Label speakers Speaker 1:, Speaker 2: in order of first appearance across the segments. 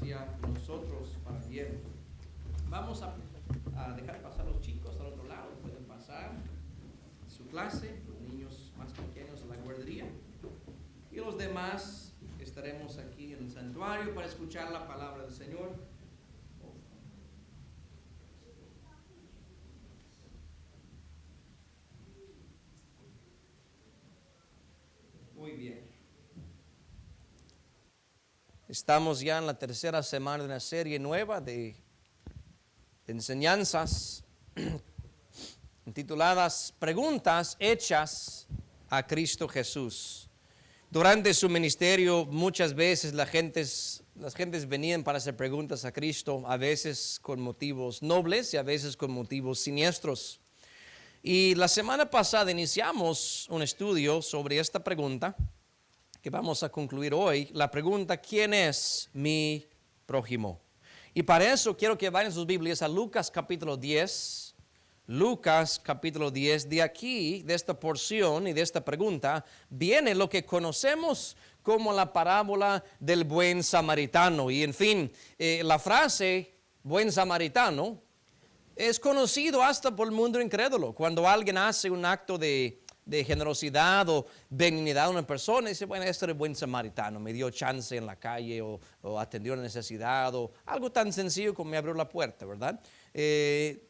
Speaker 1: hacia nosotros para bien. Vamos a dejar pasar los chicos al otro lado, pueden pasar su clase, los niños más pequeños a la guardería, y los demás estaremos aquí en el santuario para escuchar la palabra del Señor. Muy bien. Estamos ya en la tercera semana de una serie nueva de enseñanzas tituladas Preguntas hechas a Cristo Jesús. Durante su ministerio muchas veces las gentes venían para hacer preguntas a Cristo, a veces con motivos nobles y a veces con motivos siniestros. Y la semana pasada iniciamos un estudio sobre esta pregunta que vamos a concluir hoy. La pregunta, ¿quién es mi prójimo? Y para eso quiero que vayan sus Biblias a Lucas capítulo 10. Lucas capítulo 10, de aquí, de esta porción y de esta pregunta, viene lo que conocemos como la parábola del buen samaritano. Y en fin, la frase buen samaritano es conocido hasta por el mundo incrédulo. Cuando alguien hace un acto de generosidad o benignidad a una persona, dice, bueno, este es el buen samaritano, me dio chance en la calle o atendió una necesidad o algo tan sencillo como me abrió la puerta, ¿verdad?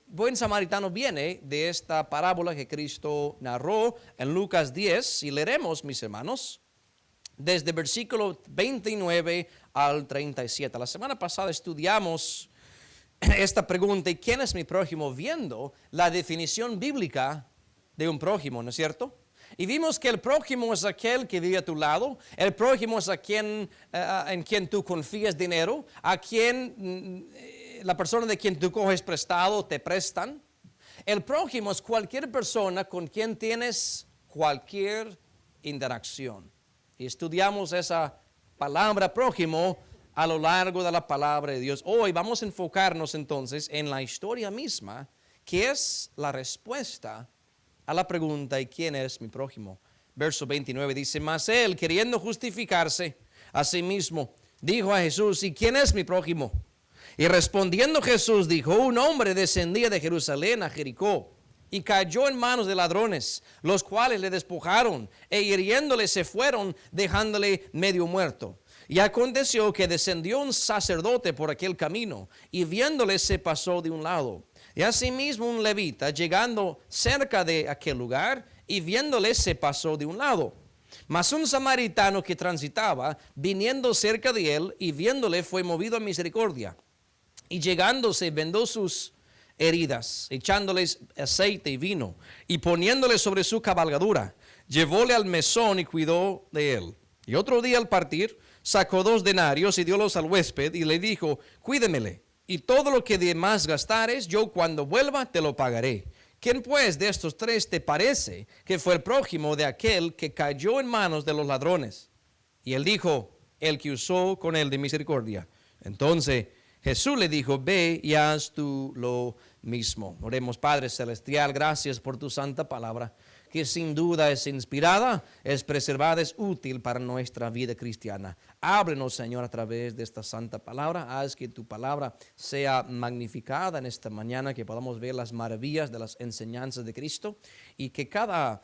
Speaker 1: Buen samaritano viene de esta parábola que Cristo narró en Lucas 10 y leeremos, mis hermanos, desde versículo 29 al 37. La semana pasada estudiamos esta pregunta, ¿y quién es mi prójimo? Viendo la definición bíblica de un prójimo, ¿no es cierto? Y vimos que el prójimo es aquel que vive a tu lado, el prójimo es en quien tú confías dinero, a quien la persona de quien tú coges prestado te prestan. El prójimo es cualquier persona con quien tienes cualquier interacción. Y estudiamos esa palabra prójimo a lo largo de la palabra de Dios. Hoy vamos a enfocarnos entonces en la historia misma, que es la respuesta a la pregunta, ¿y quién es mi prójimo? Verso 29 dice, mas él, queriendo justificarse a sí mismo, dijo a Jesús, ¿y quién es mi prójimo? Y respondiendo Jesús dijo, un hombre descendía de Jerusalén a Jericó y cayó en manos de ladrones, los cuales le despojaron e hiriéndole se fueron, dejándole medio muerto. Y aconteció que descendió un sacerdote por aquel camino y viéndole se pasó de un lado. Y asimismo un levita, llegando cerca de aquel lugar y viéndole se pasó de un lado. Mas un samaritano que transitaba, viniendo cerca de él y viéndole fue movido a misericordia. Y llegándose vendó sus heridas, echándoles aceite y vino, y poniéndole sobre su cabalgadura, llevóle al mesón y cuidó de él. Y otro día al partir, sacó 2 denarios y diólos al huésped y le dijo, cuídemele, y todo lo que de más gastares, yo cuando vuelva te lo pagaré. ¿Quién pues de estos 3 te parece que fue el prójimo de aquel que cayó en manos de los ladrones? Y él dijo, el que usó con él de misericordia. Entonces Jesús le dijo, ve y haz tú lo mismo. Oremos, Padre Celestial, gracias por tu santa palabra, que sin duda es inspirada, es preservada, es útil para nuestra vida cristiana. Háblenos, Señor, a través de esta santa palabra. Haz que tu palabra sea magnificada en esta mañana, que podamos ver las maravillas de las enseñanzas de Cristo y que cada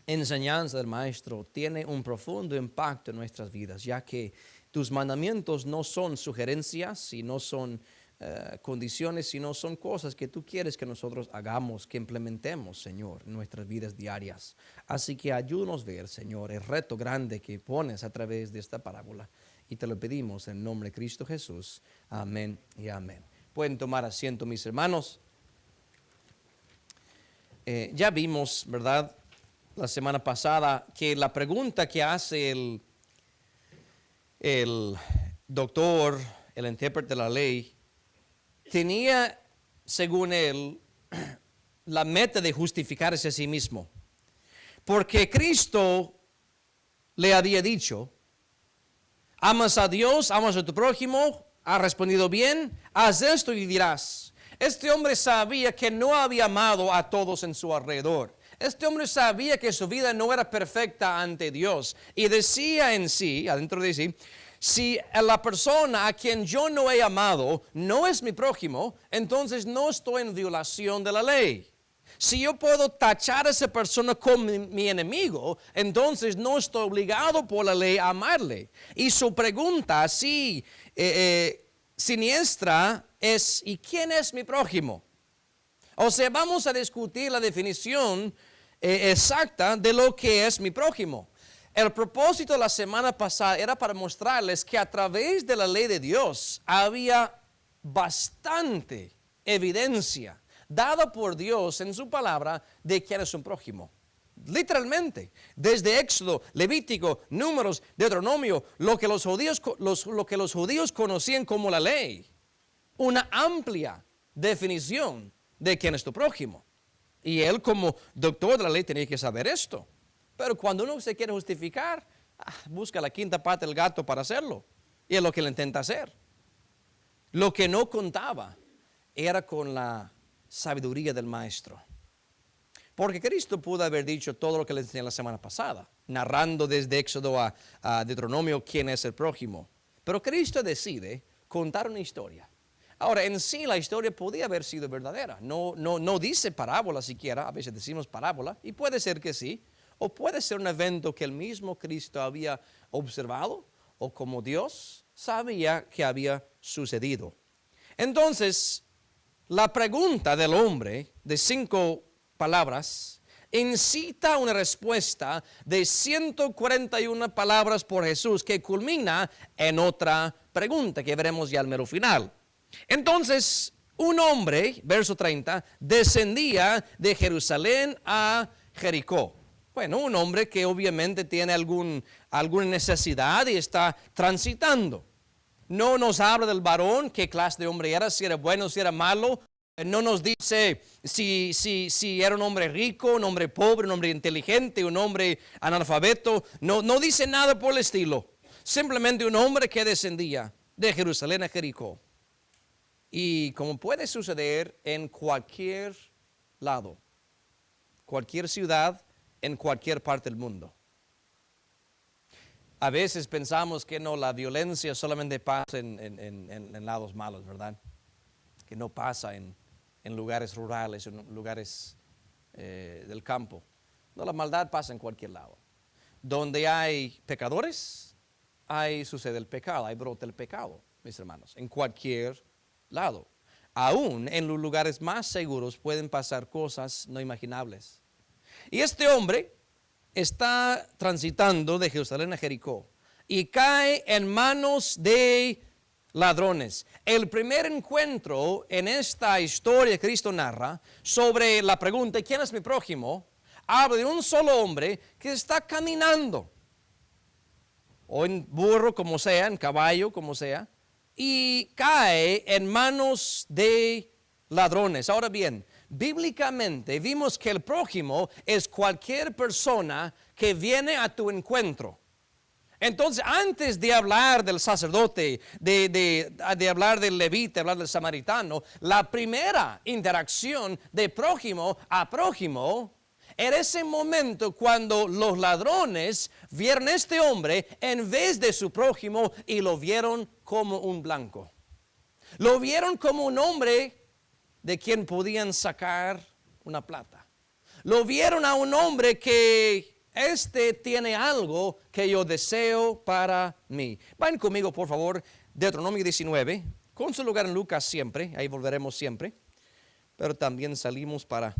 Speaker 1: enseñanza del Maestro tiene un profundo impacto en nuestras vidas, ya que tus mandamientos no son sugerencias y no son condiciones, sino son cosas que tú quieres que nosotros hagamos, que implementemos, Señor, en nuestras vidas diarias. Así que ayúdanos a ver, Señor, el reto grande que pones a través de esta parábola. Y te lo pedimos en nombre de Cristo Jesús. Amén y amén. Pueden tomar asiento, mis hermanos. Ya vimos, ¿verdad?, la semana pasada, que la pregunta que hace el doctor, el intérprete de la ley, tenía, según él, la meta de justificarse a sí mismo. Porque Cristo le había dicho, amas a Dios, amas a tu prójimo, ha respondido bien, haz esto y vivirás. Este hombre sabía que no había amado a todos en su alrededor. Este hombre sabía que su vida no era perfecta ante Dios. Y decía en sí, adentro de sí, Si la persona a quien yo no he amado no es mi prójimo, entonces no estoy en violación de la ley. Si yo puedo tachar a esa persona como mi enemigo, entonces no estoy obligado por la ley a amarle. Y su pregunta así siniestra es, ¿y quién es mi prójimo? O sea, vamos a discutir la definición exacta de lo que es mi prójimo. El propósito de la semana pasada era para mostrarles que a través de la ley de Dios había bastante evidencia dada por Dios en su palabra de quién es un prójimo. Literalmente, desde Éxodo, Levítico, Números, Deuteronomio, lo que los judíos conocían como la ley, una amplia definición de quién es tu prójimo. Y él como doctor de la ley tenía que saber esto. Pero cuando uno se quiere justificar, busca la quinta pata del gato para hacerlo. Y es lo que él intenta hacer. Lo que no contaba era con la sabiduría del maestro. Porque Cristo pudo haber dicho todo lo que le enseñé la semana pasada, narrando desde Éxodo a Deuteronomio quién es el prójimo. Pero Cristo decide contar una historia. Ahora, en sí la historia podía haber sido verdadera. No dice parábola siquiera, a veces decimos parábola, y puede ser que sí. O puede ser un evento que el mismo Cristo había observado, o como Dios sabía que había sucedido. Entonces, la pregunta del hombre de 5 palabras incita una respuesta de 141 palabras por Jesús que culmina en otra pregunta que veremos ya al mero final. Entonces, un hombre, verso 30, descendía de Jerusalén a Jericó. Bueno, un hombre que obviamente tiene alguna necesidad y está transitando. No nos habla del varón, qué clase de hombre era, si era bueno, si era malo. No nos dice si era un hombre rico, un hombre pobre, un hombre inteligente, un hombre analfabeto. No dice nada por el estilo. Simplemente un hombre que descendía de Jerusalén a Jericó. Y como puede suceder en cualquier lado, cualquier ciudad, en cualquier parte del mundo. A veces pensamos que no, la violencia solamente pasa en lados malos, ¿verdad? Que no pasa en lugares rurales, en lugares del campo. No, la maldad pasa en cualquier lado. Donde hay pecadores, ahí sucede el pecado, ahí brota el pecado, mis hermanos, en cualquier lado. Aún en los lugares más seguros pueden pasar cosas no imaginables. Y este hombre está transitando de Jerusalén a Jericó y cae en manos de ladrones. El primer encuentro en esta historia que Cristo narra sobre la pregunta ¿quién es mi prójimo? Habla de un solo hombre que está caminando, o en burro como sea, en caballo como sea, y cae en manos de ladrones. Ahora bien, bíblicamente vimos que el prójimo es cualquier persona que viene a tu encuentro. Entonces, antes de hablar del sacerdote, de hablar del levita, de hablar del samaritano, la primera interacción de prójimo a prójimo era ese momento cuando los ladrones vieron a este hombre en vez de su prójimo y lo vieron como un blanco. Lo vieron como un hombre de quien podían sacar una plata. Lo vieron a un hombre que tiene algo que yo deseo para mí. Vayan conmigo, por favor, Deuteronomio 19, con su lugar en Lucas siempre, ahí volveremos siempre, pero también salimos para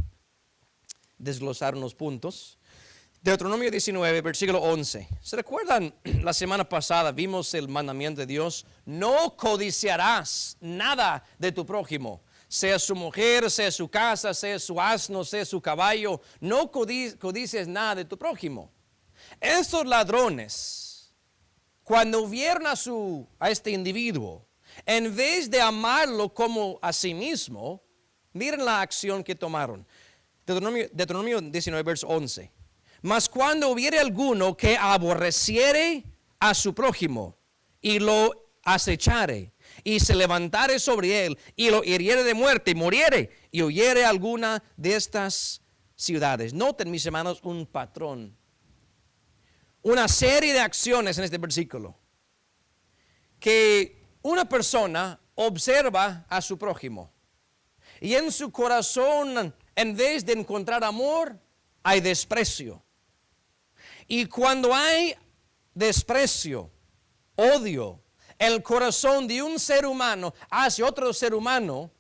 Speaker 1: desglosar unos puntos. Deuteronomio 19, versículo 11. ¿Se recuerdan? La semana pasada vimos el mandamiento de Dios: no codiciarás nada de tu prójimo, sea su mujer, sea su casa, sea su asno, sea su caballo. No codicies nada de tu prójimo. Estos ladrones, cuando vieron a este individuo, en vez de amarlo como a sí mismo, miren la acción que tomaron. Deuteronomio 19, verso 11. Mas cuando hubiere alguno que aborreciere a su prójimo y lo acechare y se levantare sobre él y lo hiriere de muerte y muriere y huyere a alguna de estas ciudades. Noten, mis hermanos, un patrón, una serie de acciones en este versículo. que una persona observa a su prójimo y en su corazón, en vez de encontrar amor, hay desprecio. Y cuando hay desprecio, odio, el corazón de un ser humano hacia otro ser humano,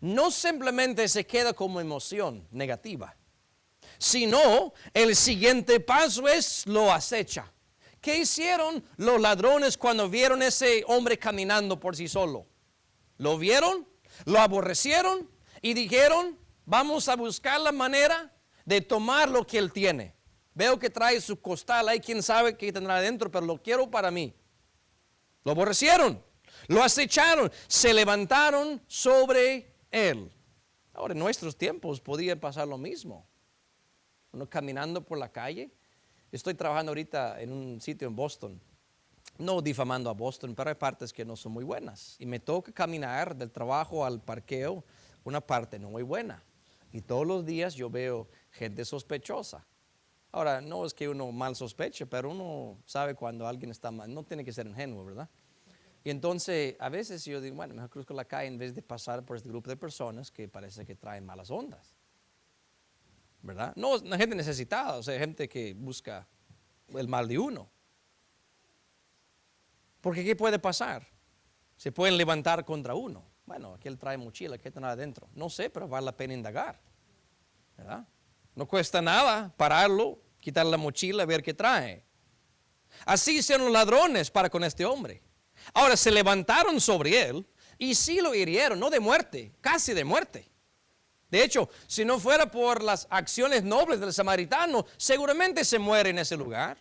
Speaker 1: no simplemente se queda como emoción negativa, sino el siguiente paso es lo acecha. ¿Qué hicieron los ladrones cuando vieron a ese hombre caminando por sí solo? ¿Lo vieron? ¿Lo aborrecieron? Y dijeron, vamos a buscar la manera de tomar lo que él tiene. Veo que trae su costal, hay quien sabe qué tendrá adentro, pero lo quiero para mí. Lo aborrecieron, lo acecharon, se levantaron sobre él. Ahora en nuestros tiempos podría pasar lo mismo. Uno caminando por la calle. Estoy trabajando ahorita en un sitio en Boston. No difamando a Boston, pero hay partes que no son muy buenas. Y me toca caminar del trabajo al parqueo, una parte no muy buena. Y todos los días yo veo gente sospechosa. Ahora, no es que uno mal sospeche, pero uno sabe cuando alguien está mal. No tiene que ser ingenuo, ¿verdad? Y entonces, a veces yo digo, bueno, mejor cruzco la calle en vez de pasar por este grupo de personas que parece que traen malas ondas. ¿Verdad? No, gente necesitada, o sea, gente que busca el mal de uno. Porque ¿qué puede pasar? Se pueden levantar contra uno. Bueno, aquel trae mochila, ¿qué trae adentro? No sé, pero vale la pena indagar. ¿Verdad? No cuesta nada pararlo, quitarle la mochila, ver qué trae. Así hicieron los ladrones para con este hombre. Ahora se levantaron sobre él y sí lo hirieron, no de muerte, casi de muerte. De hecho, si no fuera por las acciones nobles del samaritano, seguramente se muere en ese lugar.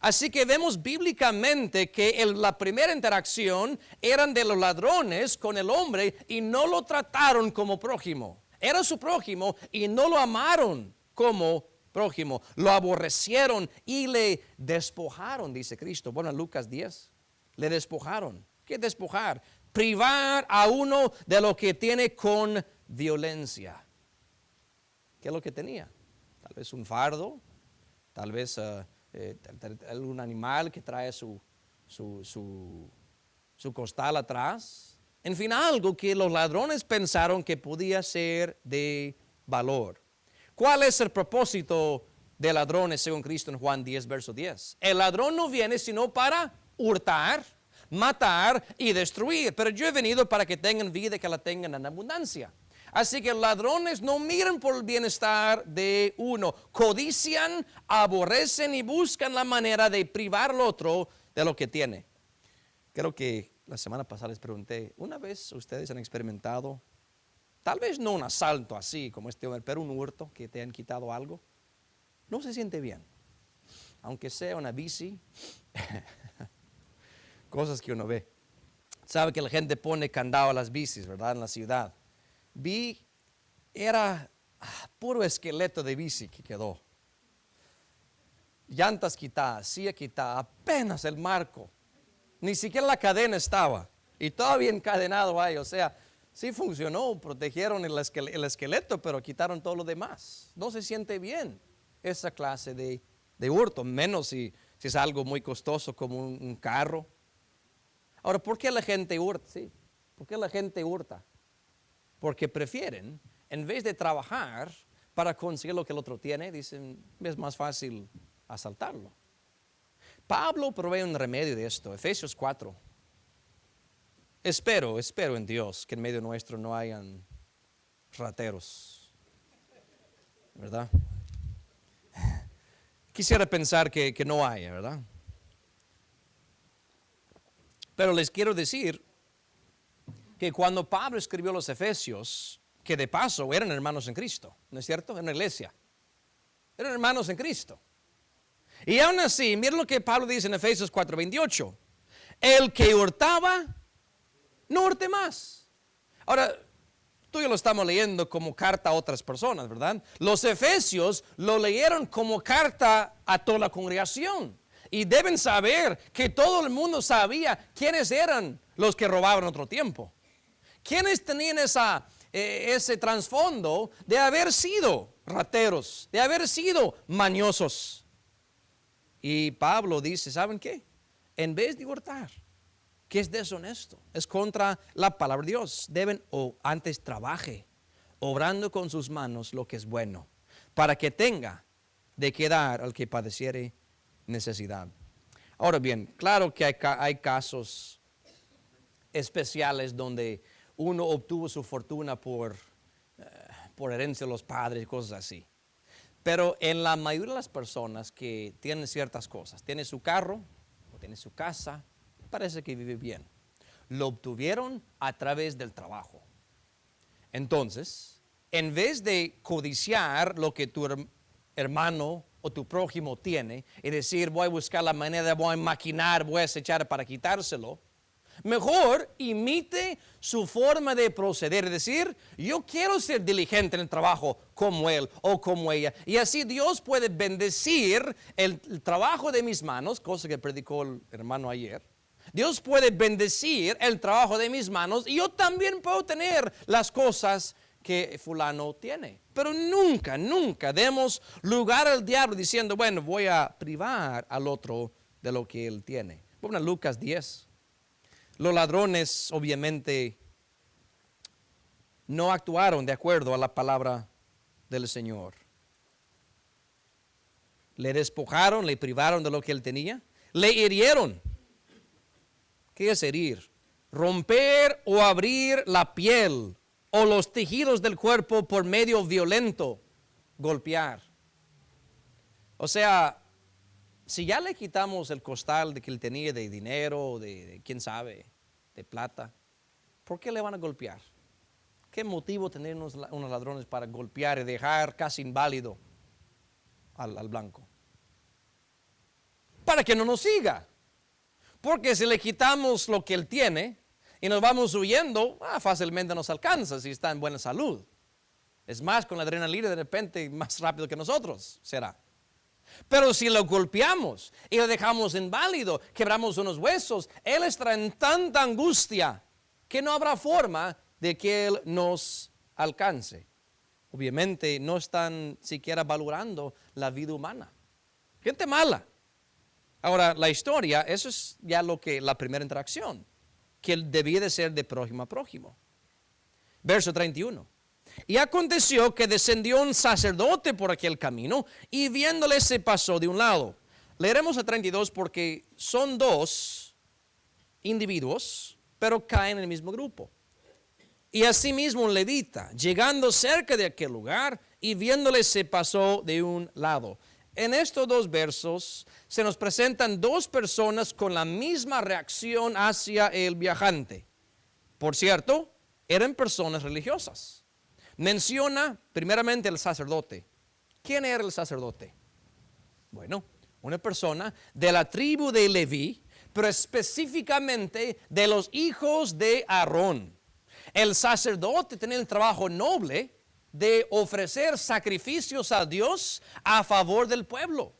Speaker 1: Así que vemos bíblicamente que la primera interacción eran de los ladrones con el hombre y no lo trataron como prójimo. Era su prójimo y no lo amaron como prójimo. Lo aborrecieron y le despojaron, dice Cristo. Bueno, en Lucas 10, le despojaron. ¿Qué despojar? Privar a uno de lo que tiene con violencia. ¿Qué es lo que tenía? Tal vez un fardo, tal vez algún animal que trae su costal atrás. En fin, algo que los ladrones pensaron que podía ser de valor. ¿Cuál es el propósito de ladrones según Cristo en Juan 10, verso 10? El ladrón no viene sino para hurtar, matar y destruir. Pero yo he venido para que tengan vida y que la tengan en abundancia. Así que ladrones no miran por el bienestar de uno. Codician, aborrecen y buscan la manera de privar al otro de lo que tiene. Creo que la semana pasada les pregunté, ¿una vez ustedes han experimentado, tal vez no un asalto así como este hombre, pero un hurto que te han quitado algo? No se siente bien. Aunque sea una bici, cosas que uno ve. Sabe que la gente pone candado a las bicis, ¿verdad? En la ciudad. Vi, era puro esqueleto de bici que quedó. Llantas quitadas, silla quitada, apenas el marco. Ni siquiera la cadena estaba. Y todavía encadenado ahí. O sea, sí funcionó, protegieron el esqueleto, pero quitaron todo lo demás. No se siente bien esa clase de hurto, menos si es algo muy costoso como un carro. Ahora, ¿por qué la gente hurta? Sí, ¿por qué la gente hurta? Porque prefieren, en vez de trabajar para conseguir lo que el otro tiene, dicen, es más fácil asaltarlo. Pablo provee un remedio de esto, Efesios 4. Espero en Dios que en medio nuestro no hayan rateros, ¿verdad? Quisiera pensar que no haya, ¿verdad? Pero les quiero decir que cuando Pablo escribió los Efesios, que de paso eran hermanos en Cristo, ¿no es cierto? En la iglesia. Eran hermanos en Cristo. Y aún así, miren lo que Pablo dice en Efesios 4:28. El que hurtaba, no hurte más. Ahora, tú y yo lo estamos leyendo como carta a otras personas, ¿verdad? Los Efesios lo leyeron como carta a toda la congregación. Y deben saber que todo el mundo sabía quiénes eran los que robaban en otro tiempo. ¿Quiénes tenían ese trasfondo de haber sido rateros, de haber sido mañosos? Y Pablo dice, ¿saben qué? En vez de hurtar, que es deshonesto, es contra la palabra de Dios. Deben o antes trabaje, obrando con sus manos lo que es bueno, para que tenga de qué dar al que padeciere necesidad. Ahora bien, claro que hay casos especiales donde uno obtuvo su fortuna por herencia de los padres y cosas así. Pero en la mayoría de las personas que tienen ciertas cosas, tiene su carro o tiene su casa, parece que vive bien. Lo obtuvieron a través del trabajo. Entonces, en vez de codiciar lo que tu hermano o tu prójimo tiene y decir, voy a buscar la manera, voy a maquinar, voy a acechar para quitárselo, mejor imite su forma de proceder, es decir, yo quiero ser diligente en el trabajo como él o como ella. Y así Dios puede bendecir el trabajo de mis manos, cosa que predicó el hermano ayer. Dios puede bendecir el trabajo de mis manos y yo también puedo tener las cosas que fulano tiene. Pero nunca, nunca demos lugar al diablo diciendo, bueno, voy a privar al otro de lo que él tiene. Bueno, Lucas 10. Los ladrones obviamente no actuaron de acuerdo a la palabra del Señor. Le despojaron, le privaron de lo que él tenía, le hirieron. ¿Qué es herir? Romper o abrir la piel o los tejidos del cuerpo por medio violento, golpear. O sea, si ya le quitamos el costal de que él tenía de dinero, de quién sabe, de plata, ¿por qué le van a golpear? ¿Qué motivo tener unos ladrones para golpear y dejar casi inválido al blanco? Para que no nos siga. Porque si le quitamos lo que él tiene y nos vamos huyendo, fácilmente nos alcanza si está en buena salud. Es más, con la adrenalina de repente más rápido que nosotros será. Pero si lo golpeamos y lo dejamos inválido, quebramos unos huesos, él estará en tanta angustia que no habrá forma de que él nos alcance. Obviamente no están siquiera valorando la vida humana. Gente mala. Ahora, la historia, eso es ya la primera interacción, que debía de ser de prójimo a prójimo. Verso 31. Y aconteció que descendió un sacerdote por aquel camino y viéndole se pasó de un lado. Leeremos a 32 porque son dos individuos, pero caen en el mismo grupo. Y asimismo un levita, llegando cerca de aquel lugar y viéndole se pasó de un lado. En estos dos versos se nos presentan dos personas con la misma reacción hacia el viajante. Por cierto, eran personas religiosas. Menciona primeramente el sacerdote. ¿Quién era el sacerdote? Bueno, una persona de la tribu de Leví, pero específicamente de los hijos de Aarón. El sacerdote tenía el trabajo noble de ofrecer sacrificios a Dios a favor del pueblo.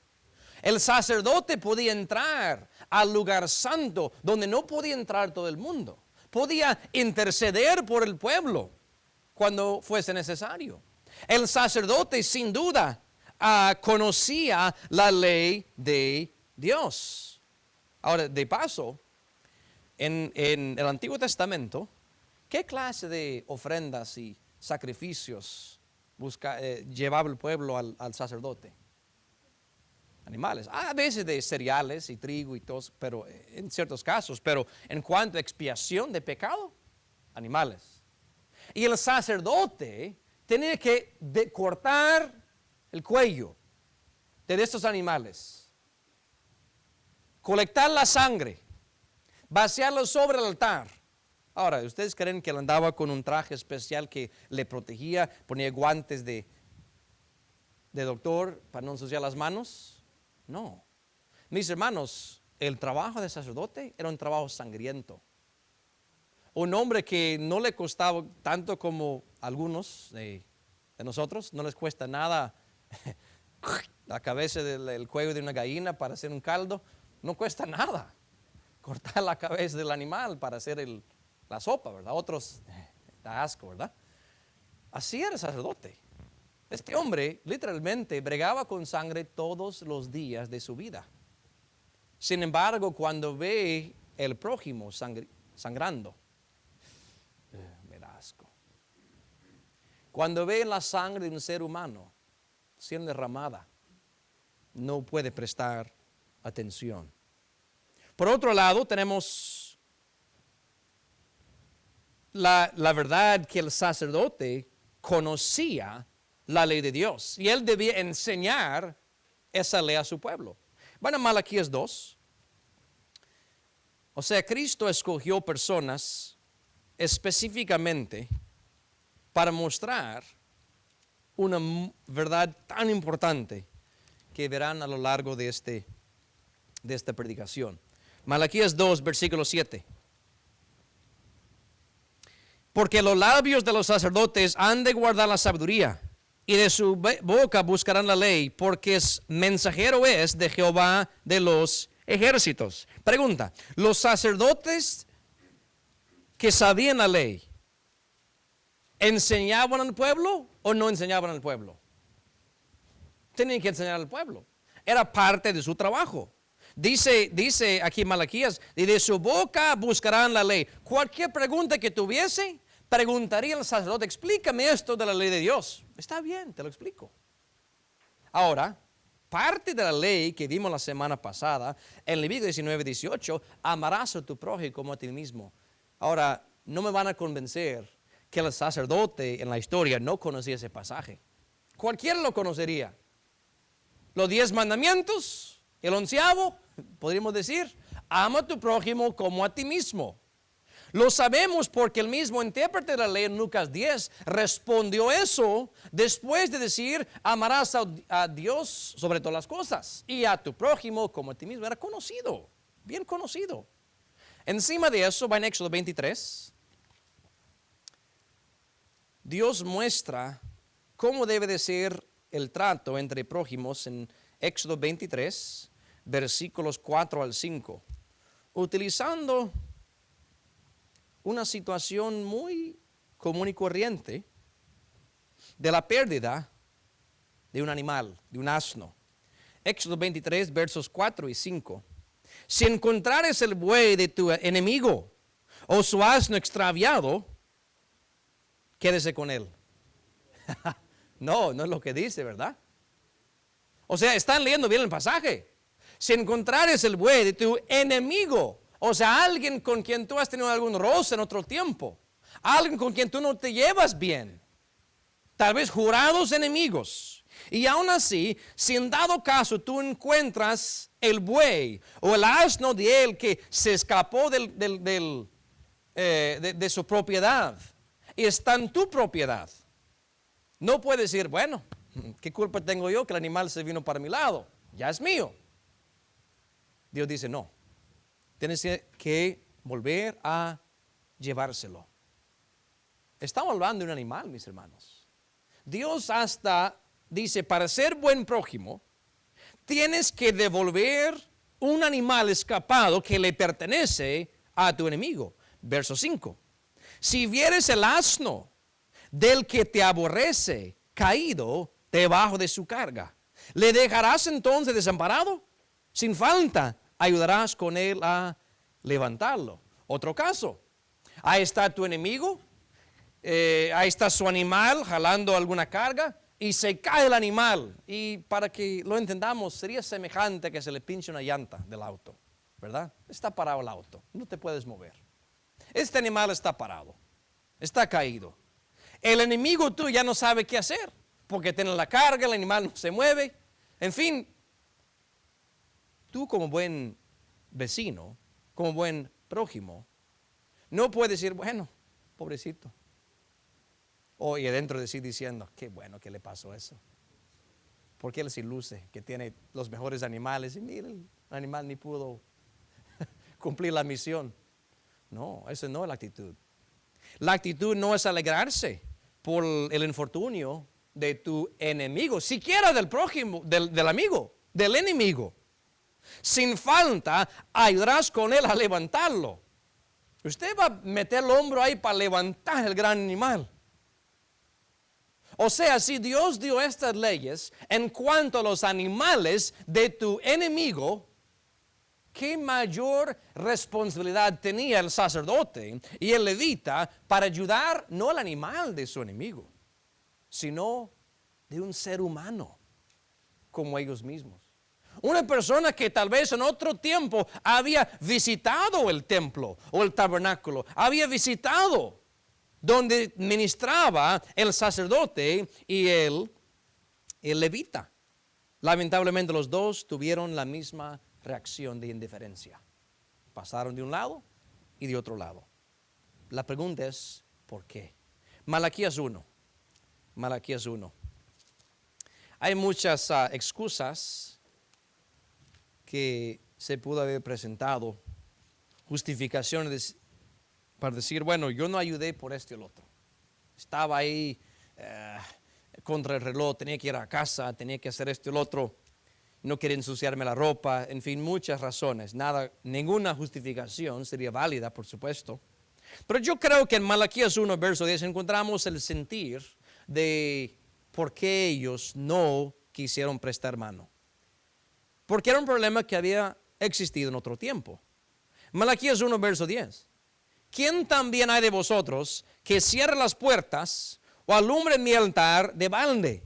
Speaker 1: El sacerdote podía entrar al lugar santo donde no podía entrar todo el mundo. Podía interceder por el pueblo cuando fuese necesario. El sacerdote sin duda conocía la ley de Dios. Ahora, de paso, en el Antiguo Testamento, ¿qué clase de ofrendas y sacrificios llevaba el pueblo al sacerdote? Animales, a veces de cereales y trigo y todo, pero en ciertos casos, pero en cuanto a expiación de pecado, animales. Y el sacerdote tenía que cortar el cuello de estos animales, colectar la sangre, vaciarla sobre el altar. Ahora, ¿ustedes creen que él andaba con un traje especial que le protegía, ponía guantes de doctor para no ensuciar las manos? No. Mis hermanos, el trabajo de sacerdote era un trabajo sangriento. Un hombre que no le costaba tanto como algunos de nosotros, no les cuesta nada la cabeza del cuello de una gallina para hacer un caldo, no cuesta nada cortar la cabeza del animal para hacer la sopa, ¿verdad? Otros, da asco, ¿verdad? Así era el sacerdote. Este hombre literalmente bregaba con sangre todos los días de su vida. Sin embargo, cuando ve el prójimo sangrando. Me da asco. Cuando ve la sangre de un ser humano siendo derramada, no puede prestar atención. Por otro lado, tenemos la verdad que el sacerdote conocía la ley de Dios y él debía enseñar esa ley a su pueblo. Bueno, Malaquías 2. O sea, Cristo escogió personas específicamente para mostrar una verdad tan importante que verán a lo largo de esta predicación. Malaquías 2, versículo 7. Porque los labios de los sacerdotes han de guardar la sabiduría, y de su boca buscarán la ley, porque mensajero es de Jehová de los ejércitos. Pregunta, ¿los sacerdotes que sabían la ley enseñaban al pueblo o no enseñaban al pueblo? Tenían que enseñar al pueblo. Era parte de su trabajo. Dice aquí Malaquías, y de su boca buscarán la ley. Cualquier pregunta que tuviese, preguntaría al sacerdote, explícame esto de la ley de Dios. Está bien, te lo explico. Ahora, parte de la ley que vimos la semana pasada, en Levítico 19, 18, amarás a tu prójimo como a ti mismo. Ahora, no me van a convencer que el sacerdote en la historia no conocía ese pasaje. Cualquiera lo conocería. Los 10 mandamientos, el 11º, podríamos decir, ama a tu prójimo como a ti mismo. Lo sabemos porque el mismo intérprete de la ley en Lucas 10 respondió eso después de decir, amarás a Dios sobre todas las cosas y a tu prójimo como a ti mismo. Era conocido, bien conocido. Encima de eso va en Éxodo 23. Dios muestra cómo debe de ser el trato entre prójimos en Éxodo 23, versículos 4 al 5, utilizando una situación muy común y corriente de la pérdida de un animal, de un asno. Éxodo 23, versos 4 y 5. Si encontrares el buey de tu enemigo o su asno extraviado, quédese con él. No es lo que dice, ¿verdad? O sea, están leyendo bien el pasaje. Si encontrares el buey de tu enemigo, o sea, alguien con quien tú has tenido algún roce en otro tiempo, alguien con quien tú no te llevas bien, tal vez jurados enemigos, y aún así, si en dado caso tú encuentras el buey o el asno de él que se escapó de su propiedad y está en tu propiedad, no puedes decir, bueno, ¿qué culpa tengo yo que el animal se vino para mi lado? Ya es mío. Dios dice, no, tienes que volver a llevárselo. Estamos hablando de un animal, mis hermanos. Dios hasta dice, para ser buen prójimo, tienes que devolver un animal escapado que le pertenece a tu enemigo. Verso 5. Si vieres el asno del que te aborrece caído debajo de su carga, ¿le dejarás entonces desamparado? Sin falta, ayudarás con él a levantarlo. Otro caso, ahí está tu enemigo, ahí está su animal jalando alguna carga y se cae el animal. Y para que lo entendamos, sería semejante a que se le pinche una llanta del auto, ¿verdad? Está parado el auto, no te puedes mover. Este animal está parado, está caído. El enemigo tú ya no sabe qué hacer, porque tiene la carga, el animal no se mueve. En fin, tú como buen vecino, como buen prójimo, no puedes decir, bueno, pobrecito. Y adentro de sí diciendo, qué bueno que le pasó eso. Porque él se iluce que tiene los mejores animales y mira, el animal ni pudo cumplir la misión. No, esa no es la actitud. La actitud no es alegrarse por el infortunio de tu enemigo, siquiera del prójimo, del amigo, del enemigo. Sin falta, ayudarás con él a levantarlo. Usted va a meter el hombro ahí para levantar el gran animal. O sea, si Dios dio estas leyes en cuanto a los animales de tu enemigo, ¿qué mayor responsabilidad tenía el sacerdote y el levita para ayudar no al animal de su enemigo, sino de un ser humano como ellos mismos? Una persona que tal vez en otro tiempo había visitado el templo o el tabernáculo, había visitado donde ministraba el sacerdote y el levita. Lamentablemente los dos tuvieron la misma reacción de indiferencia. Pasaron de un lado y de otro lado. La pregunta es, ¿por qué? Malaquías 1. Malaquías 1. Hay muchas excusas que se pudo haber presentado, justificaciones para decir, bueno, yo no ayudé por esto y el otro. Estaba ahí contra el reloj, tenía que ir a casa, tenía que hacer esto y el otro, no quería ensuciarme la ropa, en fin, muchas razones. Ninguna justificación sería válida, por supuesto. Pero yo creo que en Malaquías 1, verso 10, encontramos el sentir de por qué ellos no quisieron prestar mano. Porque era un problema que había existido en otro tiempo. Malaquías 1, verso 10. ¿Quién también hay de vosotros que cierre las puertas o alumbre mi altar de balde?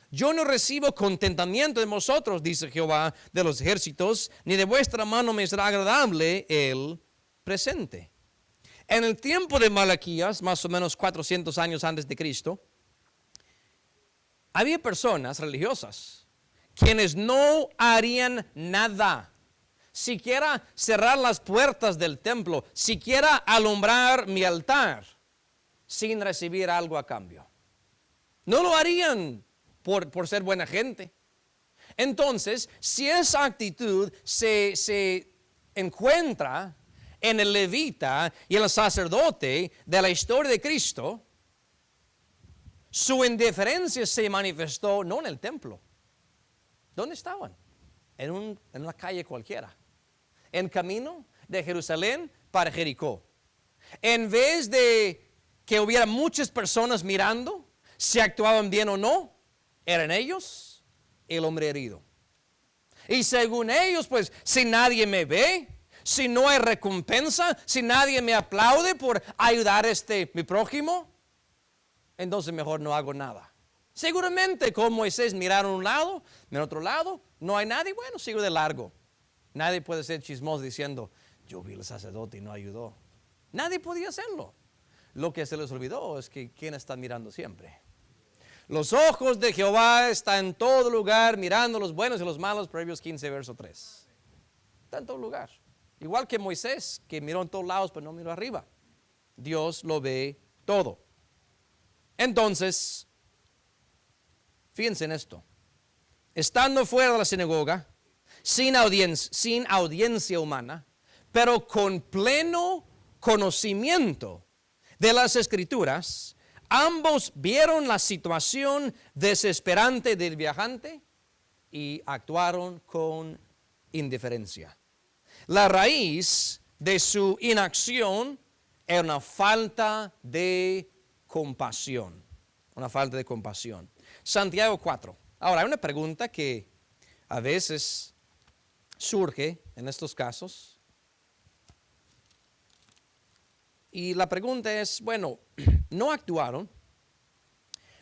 Speaker 1: Yo no recibo contentamiento de vosotros, dice Jehová de los ejércitos, ni de vuestra mano me será agradable el presente. En el tiempo de Malaquías, más o menos 400 años antes de Cristo, había personas religiosas quienes no harían nada, siquiera cerrar las puertas del templo, siquiera alumbrar mi altar, sin recibir algo a cambio. No lo harían por ser buena gente. Entonces, si esa actitud se encuentra en el levita y el sacerdote de la historia de Cristo, su indiferencia se manifestó no en el templo. ¿Dónde estaban? En una calle cualquiera. En camino de Jerusalén para Jericó. En vez de que hubiera muchas personas mirando si actuaban bien o no, eran ellos el hombre herido. Y según ellos, pues, si nadie me ve, si no hay recompensa, si nadie me aplaude por ayudar a mi prójimo, entonces mejor no hago nada. Seguramente como Moisés miraron a un lado, en otro lado, no hay nadie, bueno, sigo de largo. Nadie puede ser chismoso diciendo, yo vi al sacerdote y no ayudó. Nadie podía hacerlo. Lo que se les olvidó es que ¿quién está mirando siempre? Los ojos de Jehová están en todo lugar, mirando los buenos y los malos, Proverbios 15, verso 3. Está en todo lugar. Igual que Moisés, que miró en todos lados, pero no miró arriba. Dios lo ve todo. Entonces, fíjense en esto. Estando fuera de la sinagoga, sin audiencia humana, pero con pleno conocimiento de las Escrituras, ambos vieron la situación desesperante del viajante y actuaron con indiferencia. La raíz de su inacción era una falta de compasión. Una falta de compasión. Santiago 4. Ahora, hay una pregunta que a veces surge en estos casos. Y la pregunta es, bueno, no actuaron,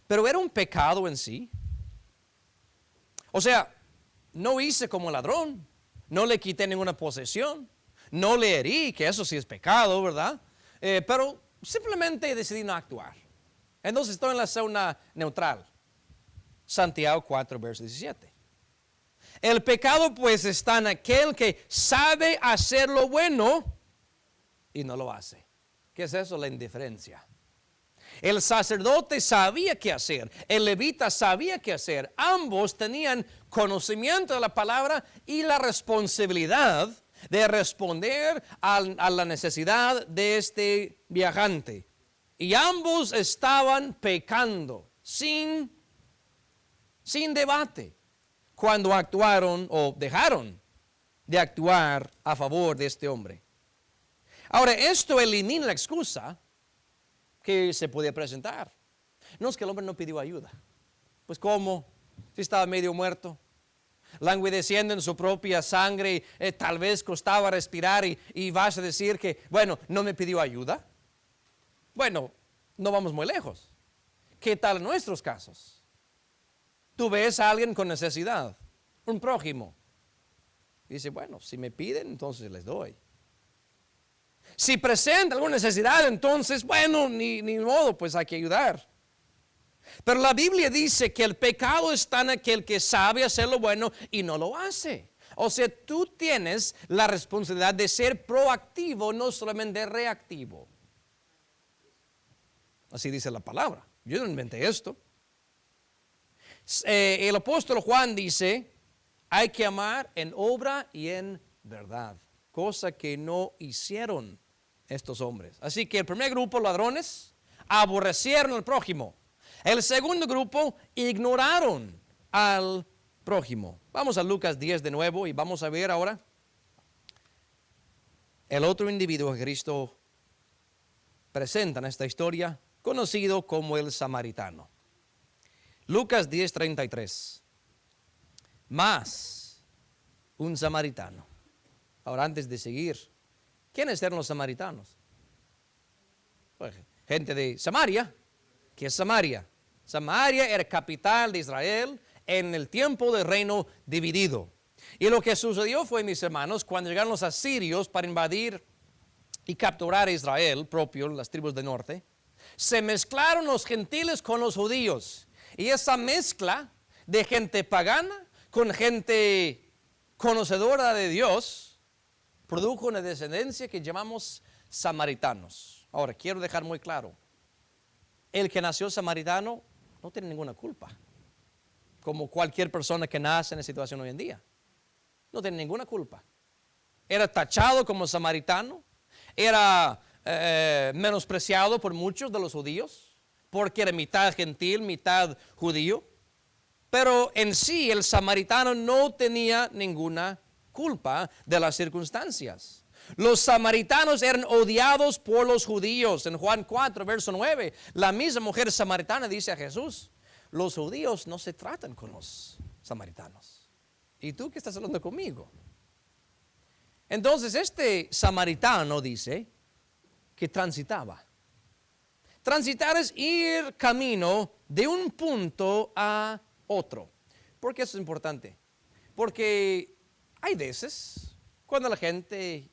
Speaker 1: pero era un pecado en sí. O sea, no hice como ladrón, no le quité ninguna posesión, no le herí, que eso sí es pecado, ¿verdad? Pero simplemente decidí no actuar. Entonces estoy en la zona neutral. Santiago 4, verso 17. El pecado pues está en aquel que sabe hacer lo bueno y no lo hace. ¿Qué es eso? La indiferencia. El sacerdote sabía qué hacer, el levita sabía qué hacer. Ambos tenían conocimiento de la palabra y la responsabilidad de responder a la necesidad de este viajante. Y ambos estaban pecando sin debate cuando actuaron o dejaron de actuar a favor de este hombre. Ahora, esto elimina la excusa que se podía presentar. No es que el hombre no pidió ayuda. Pues ¿cómo? Si estaba medio muerto. languideciendo en su propia sangre, tal vez costaba respirar y vas a decir que, bueno, no me pidió ayuda. Bueno, no vamos muy lejos. ¿Qué tal en nuestros casos? Tú ves a alguien con necesidad, un prójimo. Y dice, bueno, si me piden, entonces les doy. Si presenta alguna necesidad, entonces, bueno, ni modo, pues hay que ayudar. Pero la Biblia dice que el pecado está en aquel que sabe hacer lo bueno y no lo hace. O sea, tú tienes la responsabilidad de ser proactivo, no solamente reactivo. Así dice la palabra. Yo no inventé esto. El apóstol Juan dice, hay que amar en obra y en verdad, cosa que no hicieron estos hombres. Así que el primer grupo, ladrones, aborrecieron al prójimo. El segundo grupo, ignoraron al prójimo. Vamos a Lucas 10 de nuevo y vamos a ver ahora el otro individuo que Cristo presenta en esta historia, conocido como el samaritano. Lucas 10:33. Más un samaritano. Ahora, antes de seguir, ¿quiénes eran los samaritanos? Pues, gente de Samaria. ¿Qué es Samaria? Samaria era capital de Israel en el tiempo del reino dividido. Y lo que sucedió fue, mis hermanos, cuando llegaron los asirios para invadir y capturar a Israel, propio, las tribus del norte, se mezclaron los gentiles con los judíos. Y esa mezcla de gente pagana con gente conocedora de Dios produjo una descendencia que llamamos samaritanos. Ahora, quiero dejar muy claro, el que nació samaritano no tiene ninguna culpa, como cualquier persona que nace en la situación hoy en día. No tiene ninguna culpa. Era tachado como samaritano, era menospreciado por muchos de los judíos, porque era mitad gentil, mitad judío. Pero en sí el samaritano no tenía ninguna culpa de las circunstancias. Los samaritanos eran odiados por los judíos. En Juan 4, verso 9, la misma mujer samaritana dice a Jesús, los judíos no se tratan con los samaritanos. ¿Y tú qué estás hablando conmigo? Entonces este samaritano dice que transitaba. Transitar es ir camino de un punto a otro. ¿Por qué eso es importante? Porque hay veces cuando la gente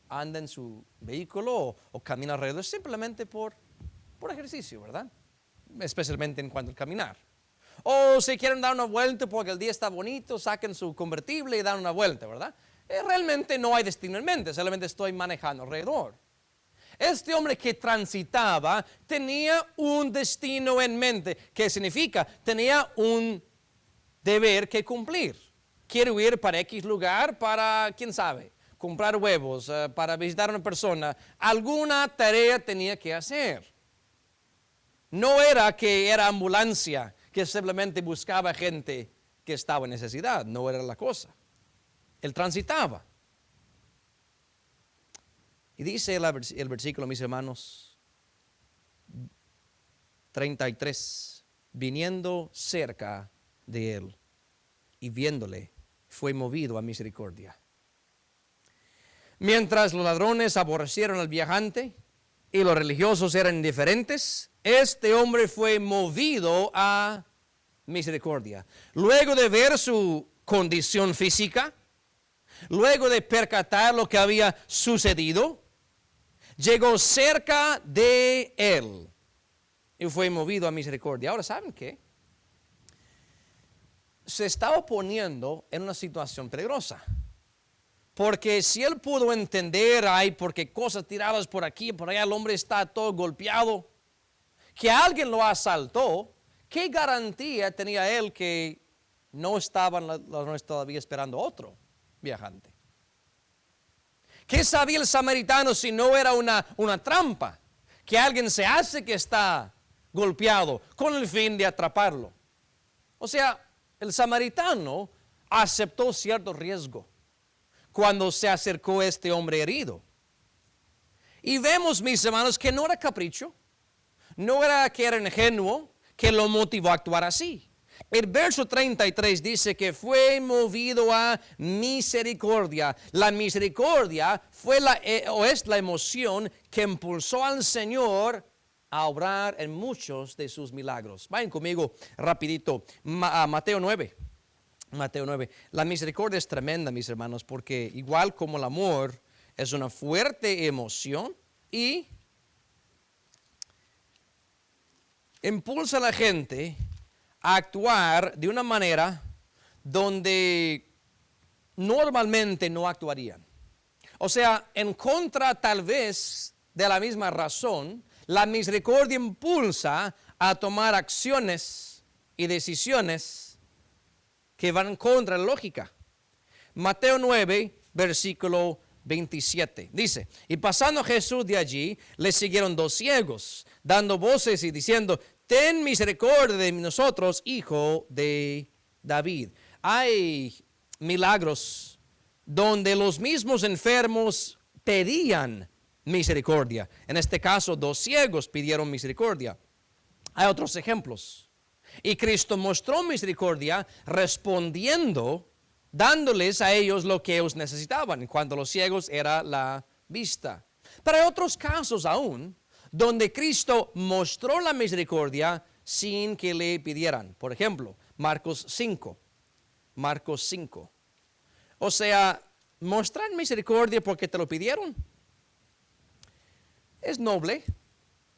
Speaker 1: anda en su vehículo o camina alrededor simplemente por ejercicio, ¿verdad? Especialmente en cuanto al caminar. O si quieren dar una vuelta porque el día está bonito, saquen su convertible y dan una vuelta, ¿verdad? Realmente no hay destino en mente, solamente estoy manejando alrededor. Este hombre que transitaba tenía un destino en mente. ¿Qué significa? Tenía un deber que cumplir. Quiero ir para X lugar para, quién sabe, comprar huevos, para visitar a una persona. Alguna tarea tenía que hacer. No era que era ambulancia, que simplemente buscaba gente que estaba en necesidad. No era la cosa. Él transitaba. Y dice el versículo, mis hermanos, 33, viniendo cerca de él y viéndole, fue movido a misericordia. Mientras los ladrones aborrecieron al viajante y los religiosos eran indiferentes, este hombre fue movido a misericordia. Luego de ver su condición física, luego de percatar lo que había sucedido, llegó cerca de él y fue movido a misericordia. Ahora, ¿saben qué? Se estaba poniendo en una situación peligrosa. Porque si él pudo entender, porque cosas tiradas por aquí y por allá, el hombre está todo golpeado, que alguien lo asaltó, ¿qué garantía tenía él que no estaban los ladrones todavía esperando otro viajante? ¿Qué sabía el samaritano si no era una trampa? Que alguien se hace que está golpeado con el fin de atraparlo. O sea, el samaritano aceptó cierto riesgo cuando se acercó este hombre herido. Y vemos, mis hermanos, que no era capricho, no era que era ingenuo, que lo motivó a actuar así. El verso 33 dice que fue movido a misericordia. La misericordia fue o es la emoción que impulsó al Señor a obrar en muchos de sus milagros. Vayan conmigo rapidito a Mateo 9. Mateo 9. La misericordia es tremenda, mis hermanos, porque igual como el amor es una fuerte emoción y impulsa a la gente a actuar de una manera donde normalmente no actuarían. O sea, en contra tal vez de la misma razón, la misericordia impulsa a tomar acciones y decisiones que van en contra de la lógica. Mateo 9, versículo 27. Dice, y pasando Jesús de allí, le siguieron dos ciegos, dando voces y diciendo, ten misericordia de nosotros, hijo de David. Hay milagros donde los mismos enfermos pedían misericordia. En este caso, dos ciegos pidieron misericordia. Hay otros ejemplos. Y Cristo mostró misericordia respondiendo, dándoles a ellos lo que ellos necesitaban. En cuanto a los ciegos era la vista. Pero hay otros casos aún donde Cristo mostró la misericordia sin que le pidieran. Por ejemplo, Marcos 5. Marcos 5. O sea, mostrar misericordia porque te lo pidieron es noble,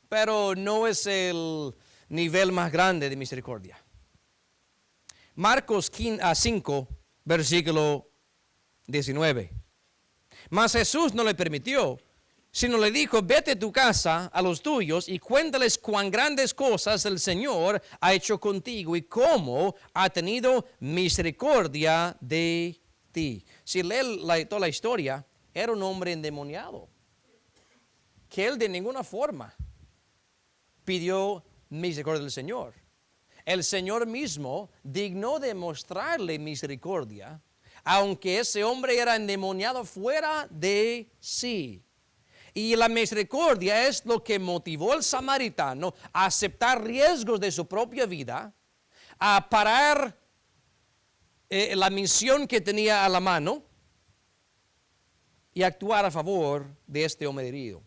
Speaker 1: pero no es el nivel más grande de misericordia. Marcos 5, versículo 19. Mas Jesús no le permitió, sino le dijo, vete a tu casa, a los tuyos, y cuéntales cuán grandes cosas el Señor ha hecho contigo y cómo ha tenido misericordia de ti. Si lee toda la historia, era un hombre endemoniado, que él de ninguna forma pidió misericordia del Señor. El Señor mismo dignó de mostrarle misericordia, aunque ese hombre era endemoniado fuera de sí. Y la misericordia es lo que motivó al samaritano a aceptar riesgos de su propia vida, a parar la misión que tenía a la mano y actuar a favor de este hombre herido.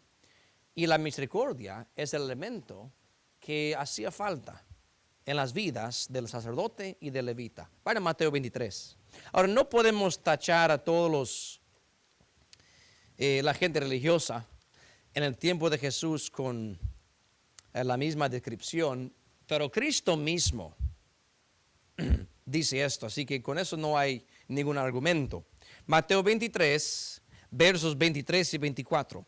Speaker 1: Y la misericordia es el elemento que hacía falta en las vidas del sacerdote y del levita. Para Mateo 23. Ahora, no podemos tachar a todos la gente religiosa en el tiempo de Jesús con la misma descripción, pero Cristo mismo dice esto, así que con eso no hay ningún argumento. Mateo 23, versos 23 y 24.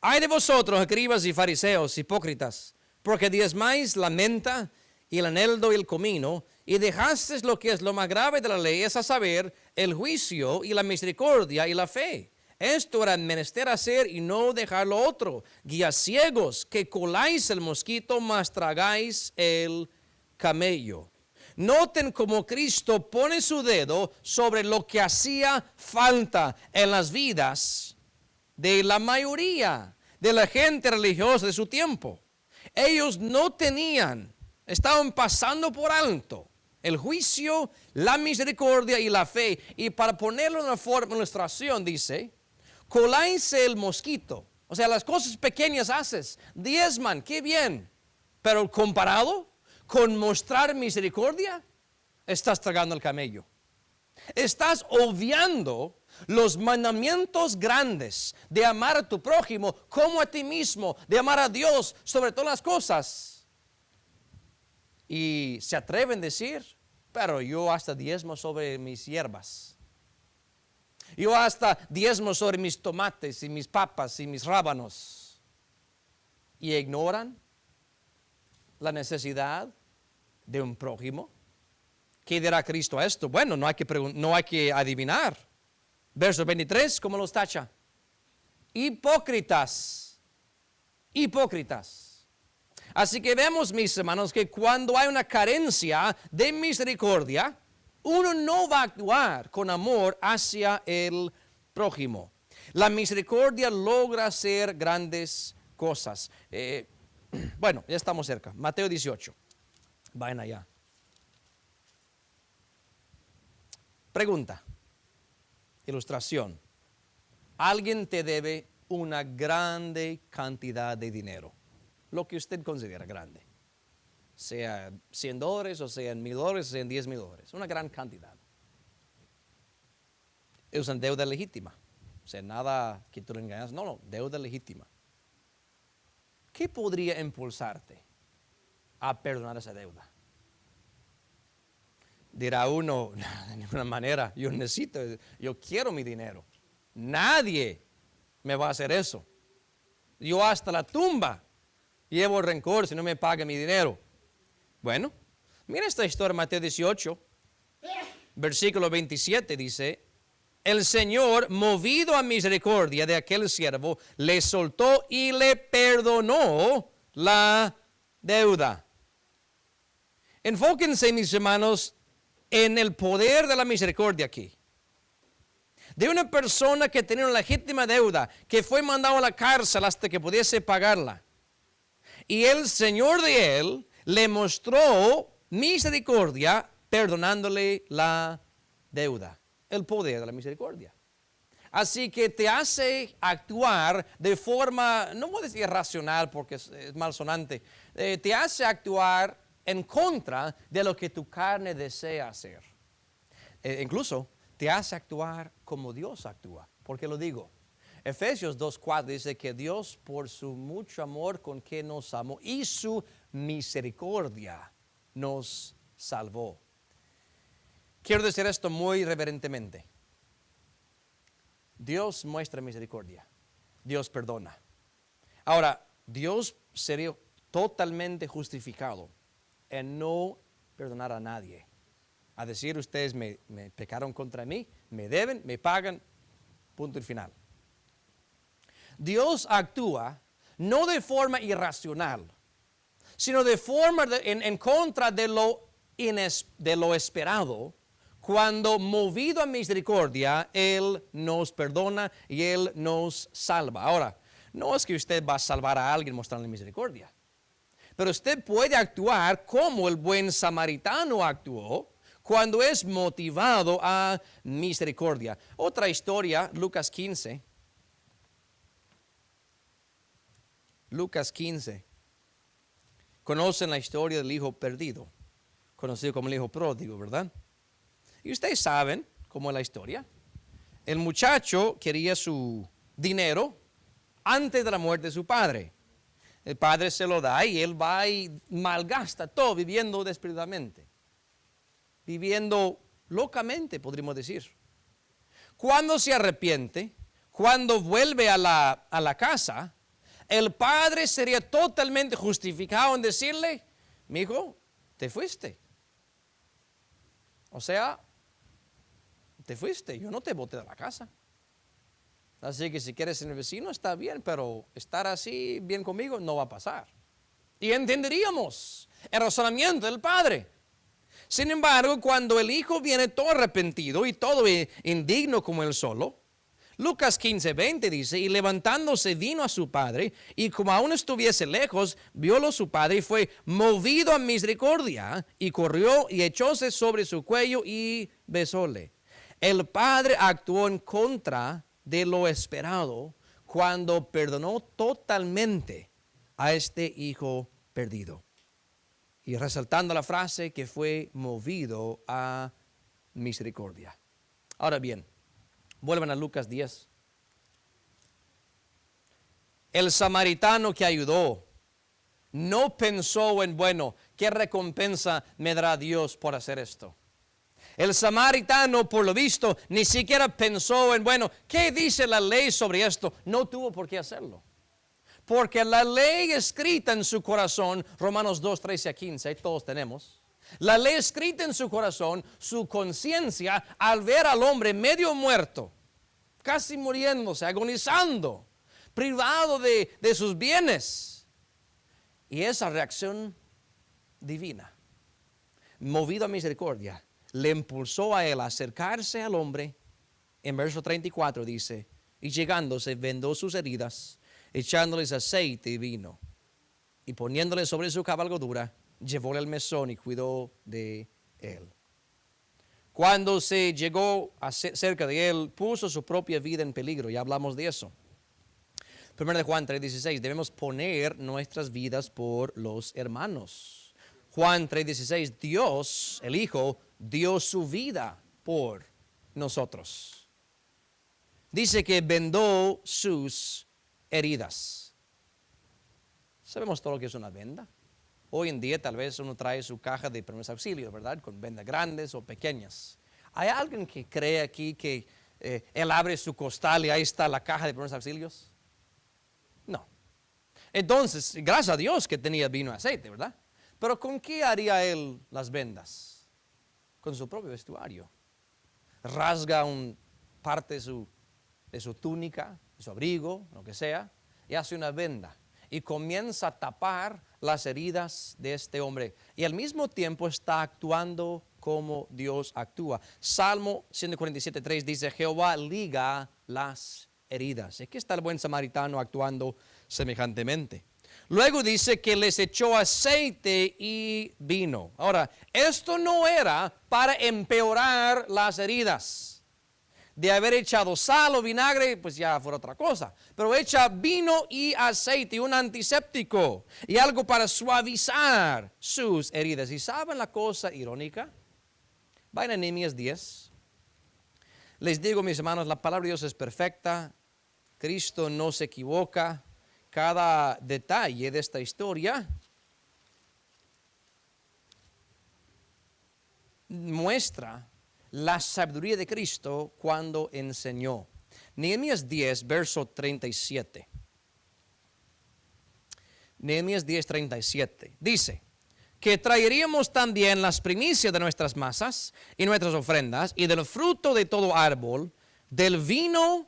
Speaker 1: Ay de vosotros, escribas y fariseos, hipócritas, porque diezmáis la menta y el eneldo y el comino, y dejasteis lo que es lo más grave de la ley, es a saber, el juicio y la misericordia y la fe. Esto era menester hacer y no dejar lo otro. Guías ciegos, que coláis el mosquito, mas tragáis el camello. Noten cómo Cristo pone su dedo sobre lo que hacía falta en las vidas de la mayoría de la gente religiosa de su tiempo. Ellos no tenían, estaban pasando por alto el juicio, la misericordia y la fe. Y para ponerlo en una forma de ilustración, dice, coláis el mosquito. O sea, las cosas pequeñas haces, diezman, qué bien. Pero comparado con mostrar misericordia, estás tragando el camello. Estás obviando los mandamientos grandes de amar a tu prójimo como a ti mismo, de amar a Dios sobre todas las cosas. Y se atreven a decir, pero yo hasta diezmo sobre mis hierbas. Yo hasta diezmo sobre mis tomates y mis papas y mis rábanos. Y ignoran la necesidad de un prójimo. ¿Qué dirá Cristo a esto? Bueno, no hay que adivinar. Verso 23, ¿cómo los tacha? Hipócritas. Hipócritas. Así que vemos, mis hermanos, que cuando hay una carencia de misericordia, uno no va a actuar con amor hacia el prójimo. La misericordia logra hacer grandes cosas. Bueno, ya estamos cerca. Mateo 18. Vayan allá. Pregunta, ilustración. Alguien te debe una grande cantidad de dinero, lo que usted considera grande. Sea $100 o sean $1,000 o sean $10,000, una gran cantidad. Es una deuda legítima, o sea, nada que tú le engañas, no, deuda legítima. ¿Qué podría impulsarte a perdonar esa deuda? Dirá uno, de ninguna manera, yo quiero mi dinero. Nadie me va a hacer eso. Yo hasta la tumba llevo rencor si no me paga mi dinero. Bueno, mira esta historia, Mateo 18, versículo 27 dice, el Señor, movido a misericordia de aquel siervo, le soltó y le perdonó la deuda. Enfóquense, mis hermanos, en el poder de la misericordia aquí. De una persona que tenía una legítima deuda, que fue mandado a la cárcel hasta que pudiese pagarla. Y el Señor de él le mostró misericordia perdonándole la deuda. El poder de la misericordia. Así que te hace actuar de forma, no voy a decir racional porque es malsonante, te hace actuar en contra de lo que tu carne desea hacer. Incluso te hace actuar como Dios actúa. ¿Por qué lo digo? Efesios 2:4 dice que Dios por su mucho amor con que nos amó y su misericordia nos salvó. Quiero decir esto muy reverentemente. Dios muestra misericordia. Dios perdona. Ahora, Dios sería totalmente justificado en no perdonar a nadie. A decir, ustedes me pecaron contra mí, me deben, me pagan, punto y final. Dios actúa no de forma irracional, sino de forma en contra de lo esperado, cuando movido a misericordia, Él nos perdona y Él nos salva. Ahora, no es que usted va a salvar a alguien mostrando misericordia, pero usted puede actuar como el buen samaritano actuó cuando es motivado a misericordia. Otra historia, Lucas 15. Lucas 15. Conocen la historia del hijo perdido, conocido como el hijo pródigo, ¿verdad? Y ustedes saben cómo es la historia. El muchacho quería su dinero antes de la muerte de su padre. El padre se lo da y él va y malgasta todo viviendo desesperadamente. Viviendo locamente, podríamos decir. Cuando se arrepiente, cuando vuelve a la casa, el padre sería totalmente justificado en decirle, mi hijo, te fuiste. O sea, te fuiste, yo no te boté de la casa. Así que si quieres ser mi vecino está bien, pero estar así bien conmigo no va a pasar. Y entenderíamos el razonamiento del padre. Sin embargo, cuando el hijo viene todo arrepentido y todo indigno como él solo, Lucas 15:20 dice, y levantándose vino a su padre, y como aún estuviese lejos, viólo su padre y fue movido a misericordia, y corrió y echóse sobre su cuello y besóle. El padre actuó en contra de lo esperado cuando perdonó totalmente a este hijo perdido. Y resaltando la frase que fue movido a misericordia. Ahora bien, vuelvan a Lucas 10. El samaritano que ayudó no pensó en, bueno, ¿qué recompensa me dará Dios por hacer esto? El samaritano, por lo visto, ni siquiera pensó en, bueno, ¿qué dice la ley sobre esto? No tuvo por qué hacerlo. Porque la ley escrita en su corazón, Romanos 2:13-15, todos tenemos. La ley escrita en su corazón, su conciencia, al ver al hombre medio muerto, casi muriéndose, agonizando, privado de sus bienes. Y esa reacción divina, movido a misericordia, le impulsó a él a acercarse al hombre. En verso 34 dice, y llegándose vendó sus heridas, echándoles aceite y vino, y poniéndole sobre su cabalgadura, llevóle al mesón y cuidó de él. Cuando se llegó cerca de él, puso su propia vida en peligro. Ya hablamos de eso. 1 de Juan 3:16, debemos poner nuestras vidas por los hermanos. Juan 3:16, Dios, el Hijo, dio su vida por nosotros. Dice que vendó sus heridas. Sabemos todo lo que es una venda. Hoy en día tal vez uno trae su caja de primeros auxilios, ¿verdad? Con vendas grandes o pequeñas. ¿Hay alguien que cree aquí que él abre su costal y ahí está la caja de primeros auxilios? No. Entonces, gracias a Dios que tenía vino y aceite, ¿verdad? Pero ¿con qué haría él las vendas? Con su propio vestuario. Rasga parte de su túnica, de su abrigo, lo que sea, y hace una venda. Y comienza a tapar las heridas de este hombre. Y al mismo tiempo está actuando como Dios actúa. Salmo 147:3 dice, Jehová liga las heridas. Aquí está el buen samaritano actuando semejantemente. Luego dice que les echó aceite y vino. Ahora, esto no era para empeorar las heridas. De haber echado sal o vinagre, pues ya fuera otra cosa. Pero echa vino y aceite, un antiséptico y algo para suavizar sus heridas. ¿Y saben la cosa irónica? Vayan a Nehemías 10. Les digo, mis hermanos, la palabra de Dios es perfecta. Cristo no se equivoca. Cada detalle de esta historia muestra la sabiduría de Cristo cuando enseñó. Nehemías 10, verso 37. Nehemías 10, 37. Dice que traeríamos también las primicias de nuestras masas y nuestras ofrendas y del fruto de todo árbol, del vino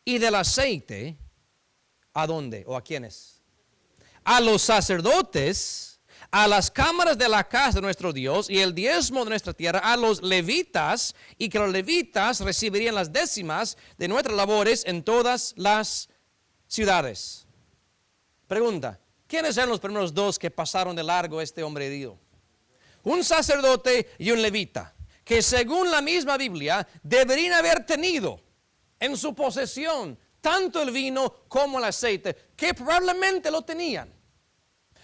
Speaker 1: y del aceite. ¿A dónde o a quiénes? A los sacerdotes, a las cámaras de la casa de nuestro Dios y el diezmo de nuestra tierra, a los levitas, y que los levitas recibirían las décimas de nuestras labores en todas las ciudades. Pregunta, ¿quiénes eran los primeros dos que pasaron de largo este hombre herido? Un sacerdote y un levita, que según la misma Biblia deberían haber tenido en su posesión tanto el vino como el aceite, que probablemente lo tenían.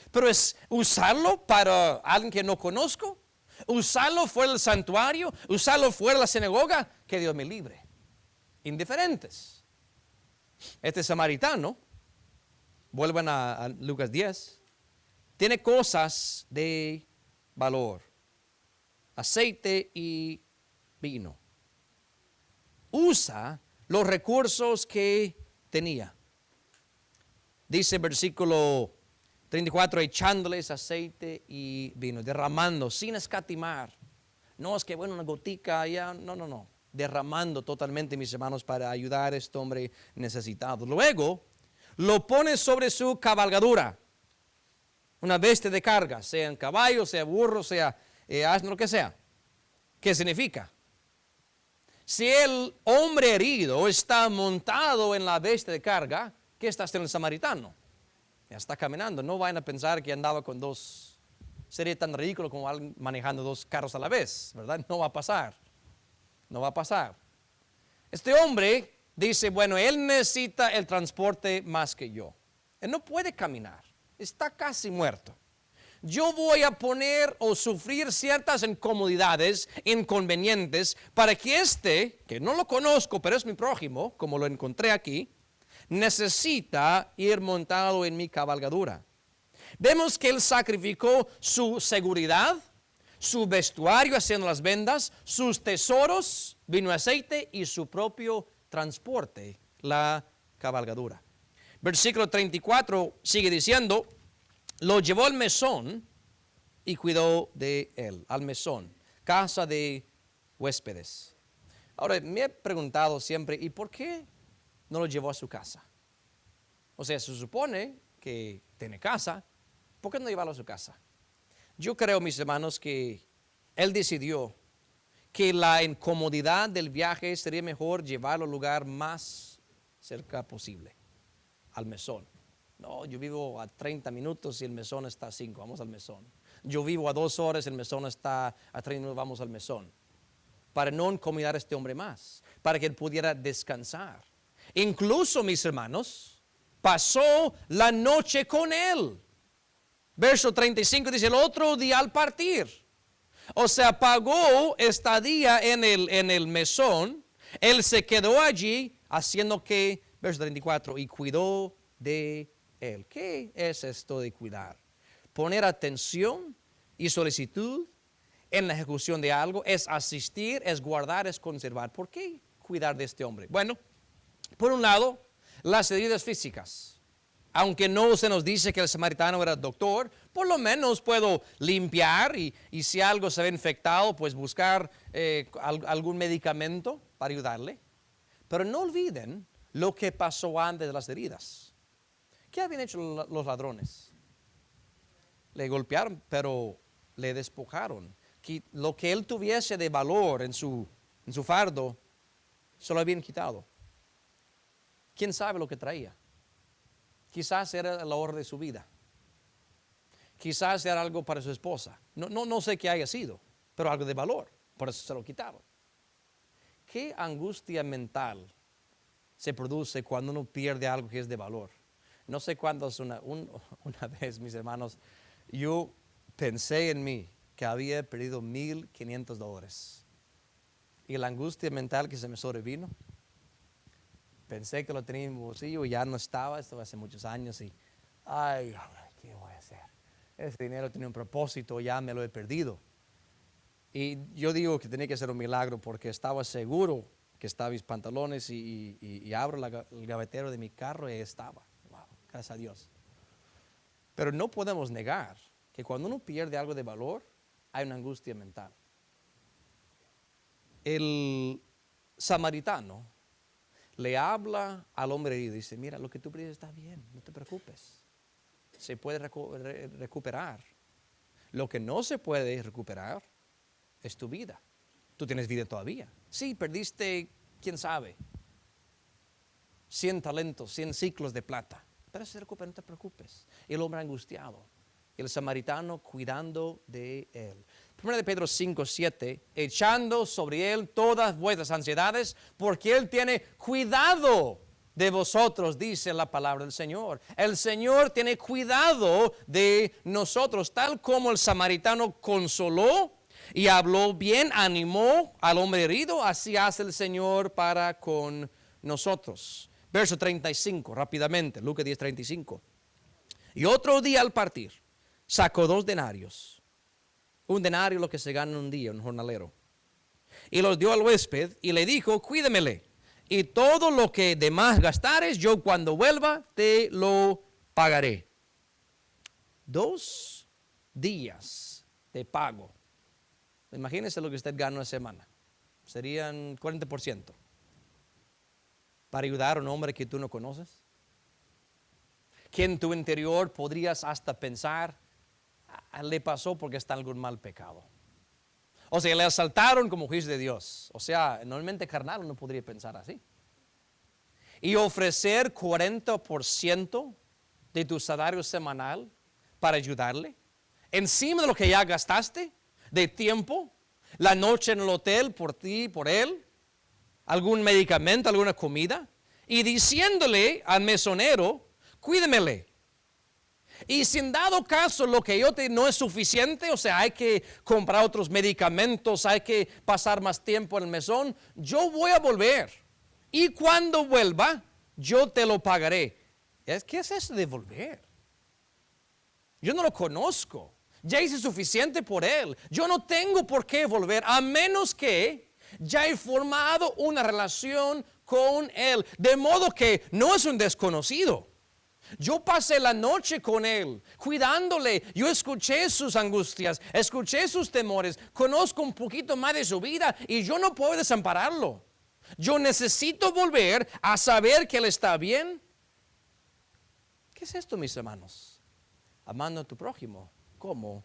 Speaker 1: Pero es usarlo para alguien que no conozco, usarlo fuera del santuario, usarlo fuera de la sinagoga, que Dios me libre. Indiferentes. Este samaritano, vuelvan a Lucas 10, tiene cosas de valor. Aceite y vino. Usa los recursos que tenía. Dice versículo 34, echándoles aceite y vino, derramando, sin escatimar. No es que, bueno, una gotica, ya, no. Derramando totalmente, mis hermanos, para ayudar a este hombre necesitado. Luego, lo pone sobre su cabalgadura, una bestia de carga, sea en caballo, sea burro, sea asno, lo que sea. ¿Qué significa? Si el hombre herido está montado en la bestia de carga, ¿qué está haciendo el samaritano? Ya está caminando. No vayan a pensar que andaba con dos. Sería tan ridículo como alguien manejando dos carros a la vez, ¿verdad? No va a pasar. No va a pasar. Este hombre dice, bueno, él necesita el transporte más que yo. Él no puede caminar. Está casi muerto. Yo voy a poner o sufrir ciertas incomodidades, inconvenientes, para que que no lo conozco, pero es mi prójimo, como lo encontré aquí, necesita ir montado en mi cabalgadura. Vemos que él sacrificó su seguridad, su vestuario haciendo las vendas, sus tesoros, vino aceite y su propio transporte, la cabalgadura. Versículo 34 sigue diciendo, lo llevó al mesón y cuidó de él, al mesón, casa de huéspedes. Ahora, me he preguntado siempre, ¿y por qué no lo llevó a su casa? O sea, se supone que tiene casa, ¿por qué no llevarlo a su casa? Yo creo, mis hermanos, que él decidió que la incomodidad del viaje sería mejor llevarlo al lugar más cerca posible, al mesón. No, yo vivo a 30 minutos y el mesón está a 5, vamos al mesón. Yo vivo a 2 horas, el mesón está a 30 minutos, vamos al mesón. para no incomodar a este hombre más, para que él pudiera descansar. Incluso, mis hermanos, pasó la noche con él. Verso 35 dice, el otro día al partir. O sea, pagó estadía en el mesón. Él se quedó allí haciendo que, verso 34, y cuidó de él. ¿Qué es esto de cuidar? Poner atención y solicitud en la ejecución de algo, es asistir, es guardar, es conservar. ¿Por qué cuidar de este hombre? Bueno, por un lado, las heridas físicas. Aunque no se nos dice que el samaritano era doctor, por lo menos puedo limpiar y si algo se ve infectado, pues buscar algún medicamento para ayudarle. Pero no olviden lo que pasó antes de las heridas. ¿Qué habían hecho los ladrones? Le golpearon, pero le despojaron. Lo que él tuviese de valor en su fardo, se lo habían quitado. ¿Quién sabe lo que traía? Quizás era el ahorro de su vida. Quizás era algo para su esposa. No sé qué haya sido, pero algo de valor. Por eso se lo quitaron. ¿Qué angustia mental se produce cuando uno pierde algo que es de valor? No sé cuándo, una vez, mis hermanos, yo pensé en mí que había perdido $1,500. Y la angustia mental que se me sobrevino, pensé que lo tenía en mi bolsillo y ya no estaba. Esto hace muchos años y, ay, ¿qué voy a hacer? Ese dinero tenía un propósito, ya me lo he perdido. Y yo digo que tenía que ser un milagro porque estaba seguro que estaba mis pantalones y abro el gavetero de mi carro y ahí estaba. Wow, gracias a Dios. Pero no podemos negar que cuando uno pierde algo de valor, hay una angustia mental. El samaritano le habla al hombre herido y dice, mira, lo que tú pides está bien, no te preocupes. Se puede recuperar. Lo que no se puede recuperar es tu vida. Tú tienes vida todavía. Sí, perdiste, quién sabe, 100 talentos, 100 ciclos de plata. Pero se recupera, no te preocupes. Y el hombre angustiado. Y el samaritano cuidando de él. 1 de Pedro 5:7, echando sobre él todas vuestras ansiedades, porque él tiene cuidado de vosotros, dice la palabra del Señor. El Señor tiene cuidado de nosotros, tal como el samaritano consoló y habló bien, animó al hombre herido, así hace el Señor para con nosotros. Verso 35, rápidamente, Lucas 10:35. Y otro día al partir, sacó 2 denarios. Un denario lo que se gana en un día, un jornalero. Y los dio al huésped y le dijo, cuídemele. Y todo lo que de más gastares, yo cuando vuelva te lo pagaré. 2 días de pago. Imagínese lo que usted gana una semana. Serían 40%. Para ayudar a un hombre que tú no conoces. Que en tu interior podrías hasta pensar, le pasó porque está en algún mal pecado. O sea, le asaltaron como juicio de Dios. O sea, normalmente carnal uno podría pensar así. Y ofrecer 40% de tu salario semanal para ayudarle. Encima de lo que ya gastaste de tiempo, la noche en el hotel por ti, por él, algún medicamento, alguna comida. Y diciéndole al mesonero, cuídemele. Y si en dado caso lo que yo te no es suficiente, o sea, hay que comprar otros medicamentos, hay que pasar más tiempo en el mesón, yo voy a volver. Y cuando vuelva, yo te lo pagaré. ¿Qué es eso de volver? Yo no lo conozco. Ya hice suficiente por él. Yo no tengo por qué volver, a menos que ya he formado una relación con él. De modo que no es un desconocido. Yo pasé la noche con él, cuidándole. Yo escuché sus angustias, escuché sus temores, conozco un poquito más de su vida y yo no puedo desampararlo. Yo necesito volver a saber que él está bien. ¿Qué es esto, mis hermanos? Amando a tu prójimo como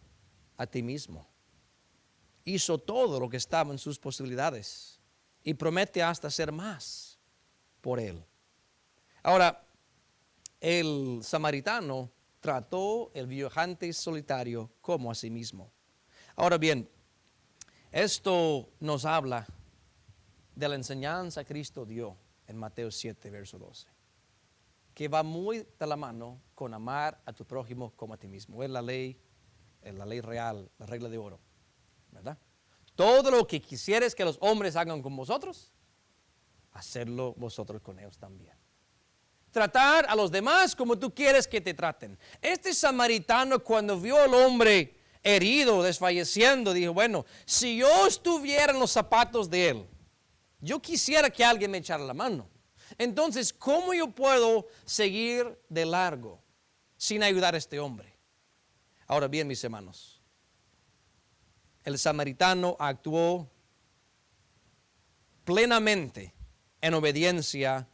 Speaker 1: a ti mismo. Hizo todo lo que estaba en sus posibilidades y promete hasta hacer más por él. Ahora, el samaritano trató el viajante solitario como a sí mismo. Ahora bien, esto nos habla de la enseñanza que Cristo dio en Mateo 7, verso 12, que va muy de la mano con amar a tu prójimo como a ti mismo. Es la ley real, la regla de oro, ¿verdad? Todo lo que quisieres que los hombres hagan con vosotros, hacerlo vosotros con ellos también. Tratar a los demás como tú quieres que te traten. Este samaritano, cuando vio al hombre herido, desfalleciendo, dijo, bueno, si yo estuviera en los zapatos de él, yo quisiera que alguien me echara la mano. Entonces, ¿cómo yo puedo seguir de largo sin ayudar a este hombre? Ahora bien, mis hermanos, el samaritano actuó plenamente en obediencia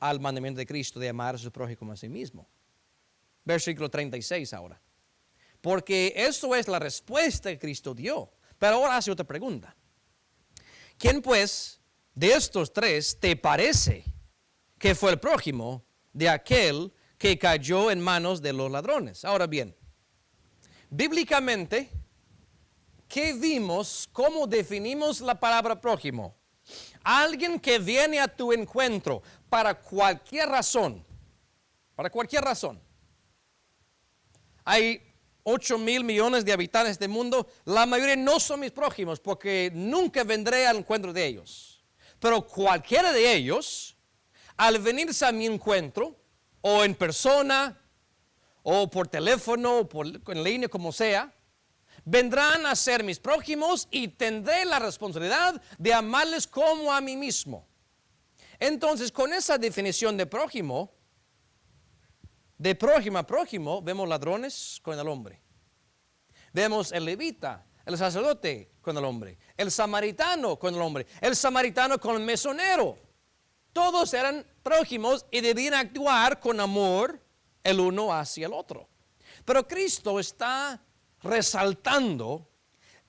Speaker 1: al mandamiento de Cristo de amar a su prójimo como a sí mismo. Versículo 36 ahora. Porque eso es la respuesta que Cristo dio. Pero ahora hace otra pregunta. ¿Quién pues de estos tres te parece que fue el prójimo de aquel que cayó en manos de los ladrones? Ahora bien, bíblicamente, ¿qué vimos? ¿Cómo definimos la palabra prójimo? Alguien que viene a tu encuentro para cualquier razón. Para cualquier razón. Hay 8,000 millones de habitantes del mundo. La mayoría no son mis prójimos porque nunca vendré al encuentro de ellos. Pero cualquiera de ellos, al venirse a mi encuentro, o en persona, o por teléfono, o en línea, como sea, vendrán a ser mis prójimos y tendré la responsabilidad de amarles como a mí mismo. Entonces, con esa definición de prójimo, de prójimo a prójimo, vemos ladrones con el hombre. Vemos el levita, el sacerdote con el hombre, el samaritano con el hombre, el samaritano con el mesonero. Todos eran prójimos y debían actuar con amor el uno hacia el otro. Pero Cristo está resaltando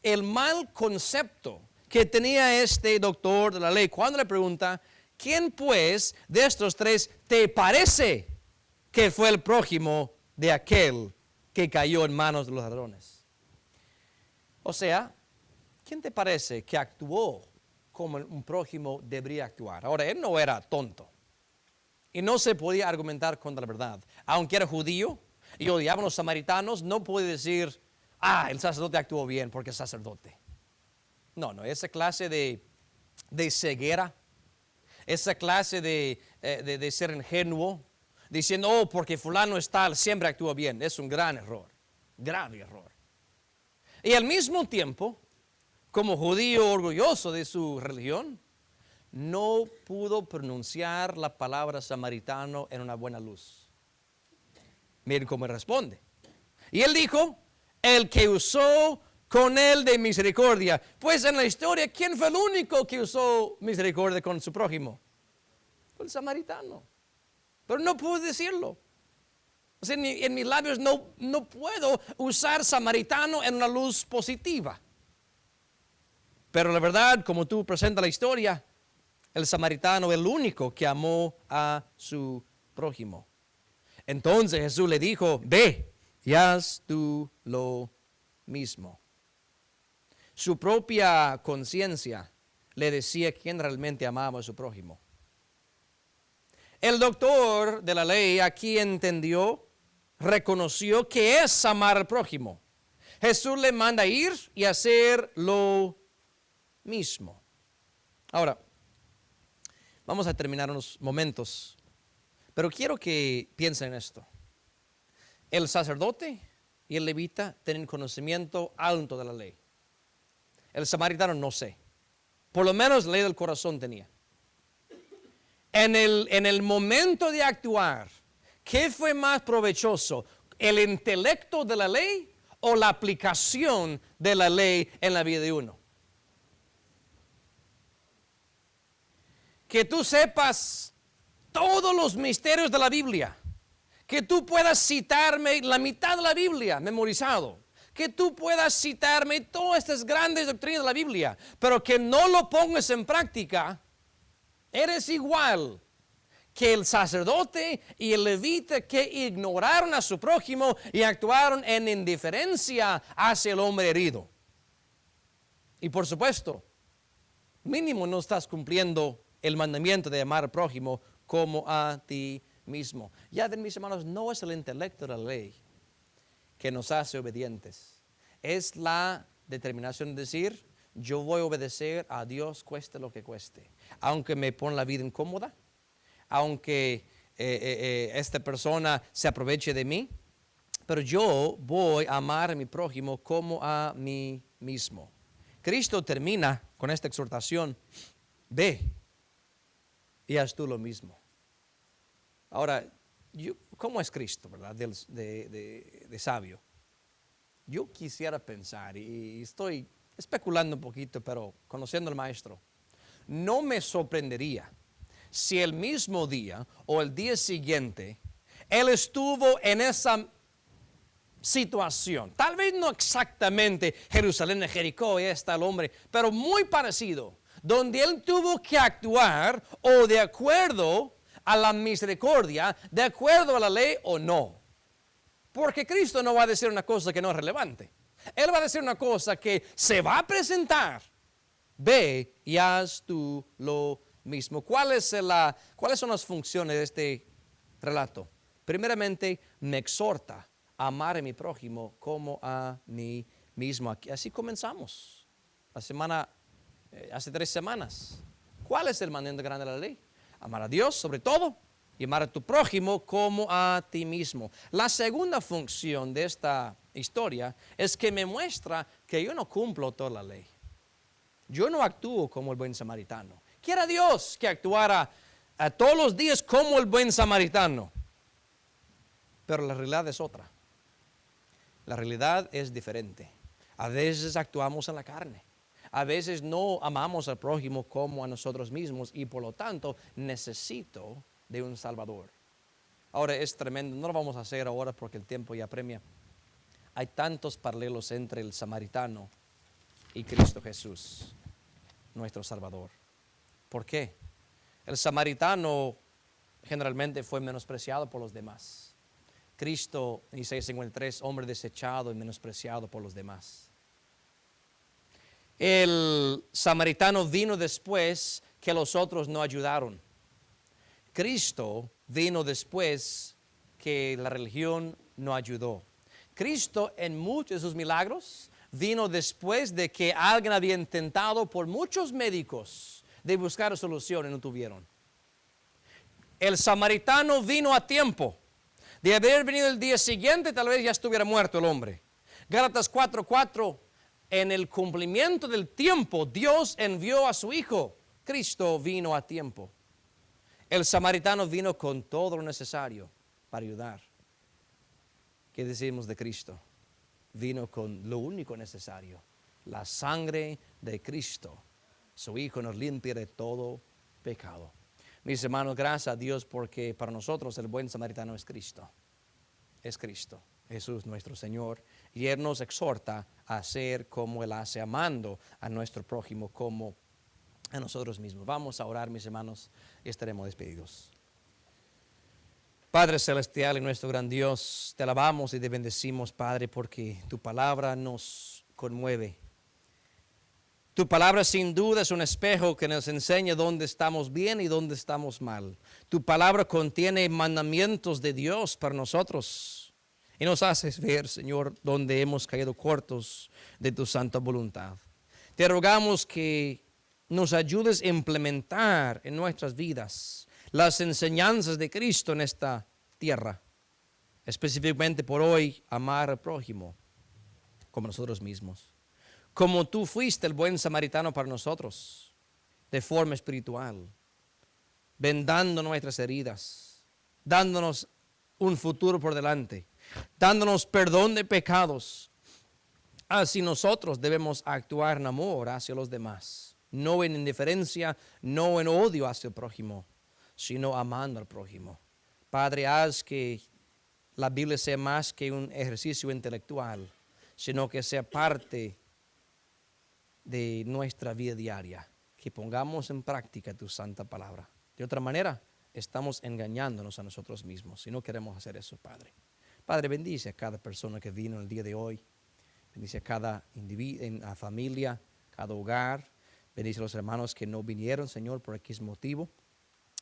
Speaker 1: el mal concepto que tenía este doctor de la ley cuando le pregunta, ¿quién pues de estos tres te parece que fue el prójimo de aquel que cayó en manos de los ladrones? O sea, ¿quién te parece que actuó como un prójimo debería actuar? Ahora, él no era tonto y no se podía argumentar contra la verdad. Aunque era judío y odiaban a los samaritanos, no puede decir, el sacerdote actuó bien porque es sacerdote. No, esa clase de ceguera, esa clase de ser ingenuo, diciendo, porque fulano es tal, siempre actúa bien, es un gran error, grave error. Y al mismo tiempo, como judío orgulloso de su religión, no pudo pronunciar la palabra samaritano en una buena luz. Miren cómo responde. Y él dijo, el que usó con él de misericordia. Pues en la historia, ¿quién fue el único que usó misericordia con su prójimo? Fue el samaritano. Pero no pude decirlo. O sea, en mis labios no puedo usar samaritano en una luz positiva. Pero la verdad, como tú presentas la historia, el samaritano es el único que amó a su prójimo. Entonces Jesús le dijo, ve y haz tú lo mismo. Su propia conciencia le decía quién realmente amaba a su prójimo. El doctor de la ley aquí entendió, reconoció que es amar al prójimo. Jesús le manda ir y hacer lo mismo. Ahora, vamos a terminar unos momentos, pero quiero que piensen en esto. El sacerdote y el levita tienen conocimiento alto de la ley. El samaritano no sé. Por lo menos la ley del corazón tenía. En el momento de actuar, ¿qué fue más provechoso? ¿El intelecto de la ley o la aplicación de la ley en la vida de uno? Que tú sepas todos los misterios de la Biblia. Que tú puedas citarme la mitad de la Biblia memorizado. Que tú puedas citarme todas estas grandes doctrinas de la Biblia. Pero que no lo pongas en práctica. Eres igual que el sacerdote y el levita que ignoraron a su prójimo y actuaron en indiferencia hacia el hombre herido. Y por supuesto, Mínimo no estás cumpliendo el mandamiento de amar al prójimo como a ti mismo. Ya ven, mis hermanos, no es el intelecto de la ley que nos hace obedientes. Es la determinación de decir, yo voy a obedecer a Dios cueste lo que cueste. Aunque me ponga la vida incómoda, aunque esta persona se aproveche de mí, pero yo voy a amar a mi prójimo como a mí mismo. Cristo termina con esta exhortación, ve y haz tú lo mismo. Ahora, ¿cómo es Cristo, verdad? De sabio. Yo quisiera pensar, y estoy especulando un poquito, pero conociendo al maestro, no me sorprendería si el mismo día o el día siguiente él estuvo en esa situación. Tal vez no exactamente Jerusalén de Jericó, y ahí está el hombre, pero muy parecido, donde él tuvo que actuar o de acuerdo a la misericordia, de acuerdo a la ley o no. Porque Cristo no va a decir una cosa que no es relevante. Él va a decir una cosa que se va a presentar. Ve y haz tú lo mismo. ¿Cuáles son las funciones de este relato? Primeramente, me exhorta a amar a mi prójimo como a mí mismo. Así comenzamos. Hace 3 semanas. ¿Cuál es el mandamiento grande de la ley? Amar a Dios sobre todo y amar a tu prójimo como a ti mismo. La segunda función de esta historia es que me muestra que yo no cumplo toda la ley. Yo no actúo como el buen samaritano. Quiera Dios que actuara a todos los días como el buen samaritano. Pero la realidad es otra. La realidad es diferente. A veces actuamos en la carne. A veces no amamos al prójimo como a nosotros mismos y por lo tanto necesito de un Salvador. Ahora es tremendo, no lo vamos a hacer ahora porque el tiempo ya apremia. Hay tantos paralelos entre el samaritano y Cristo Jesús, nuestro Salvador. ¿Por qué? El samaritano generalmente fue menospreciado por los demás. Cristo, en Isaías 53, hombre desechado y menospreciado por los demás. El samaritano vino después que los otros no ayudaron. Cristo vino después que la religión no ayudó. Cristo en muchos de sus milagros vino después de que alguien había intentado por muchos médicos de buscar solución y no tuvieron. El samaritano vino a tiempo. De haber venido el día siguiente, tal vez ya estuviera muerto el hombre. Gálatas 4:4, en el cumplimiento del tiempo, Dios envió a su Hijo. Cristo vino a tiempo. El samaritano vino con todo lo necesario para ayudar. ¿Qué decimos de Cristo? Vino con lo único necesario, la sangre de Cristo. Su Hijo nos limpia de todo pecado. Mis hermanos, gracias a Dios porque para nosotros el buen samaritano es Cristo. Es Cristo, Jesús nuestro Señor. Y Él nos exhorta a hacer como Él hace, amando a nuestro prójimo como a nosotros mismos. Vamos a orar, mis hermanos, y estaremos despedidos. Padre Celestial y nuestro gran Dios, te alabamos y te bendecimos, Padre, porque tu palabra nos conmueve. Tu palabra sin duda es un espejo que nos enseña dónde estamos bien y dónde estamos mal. Tu palabra contiene mandamientos de Dios para nosotros y nos haces ver, Señor, dónde hemos caído cortos de tu santa voluntad. Te rogamos que nos ayudes a implementar en nuestras vidas las enseñanzas de Cristo en esta tierra, específicamente por hoy, amar al prójimo como nosotros mismos. Como tú fuiste el buen samaritano para nosotros, de forma espiritual, vendando nuestras heridas, dándonos un futuro por delante, dándonos perdón de pecados. Así nosotros debemos actuar en amor hacia los demás, no en indiferencia, no en odio hacia el prójimo, sino amando al prójimo. Padre, haz que la Biblia sea más que un ejercicio intelectual, sino que sea parte de nuestra vida diaria, que pongamos en práctica tu santa palabra. De otra manera, estamos engañándonos a nosotros mismos si no queremos hacer eso, Padre. Padre, bendice a cada persona que vino el día de hoy. Bendice a cada individuo, a familia, cada hogar. Bendice a los hermanos que no vinieron, Señor, por X motivo.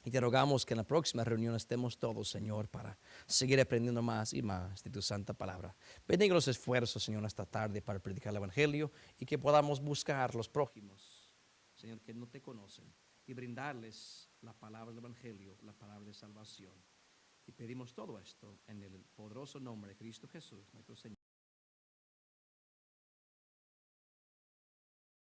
Speaker 1: Y te rogamos que en la próxima reunión estemos todos, Señor, para seguir aprendiendo más y más de tu santa palabra. Bendiga los esfuerzos, Señor, esta tarde para predicar el Evangelio y que podamos buscar los prójimos, Señor, que no te conocen y brindarles la palabra del Evangelio, la palabra de salvación. Y pedimos todo esto en el poderoso nombre de Cristo Jesús, nuestro Señor.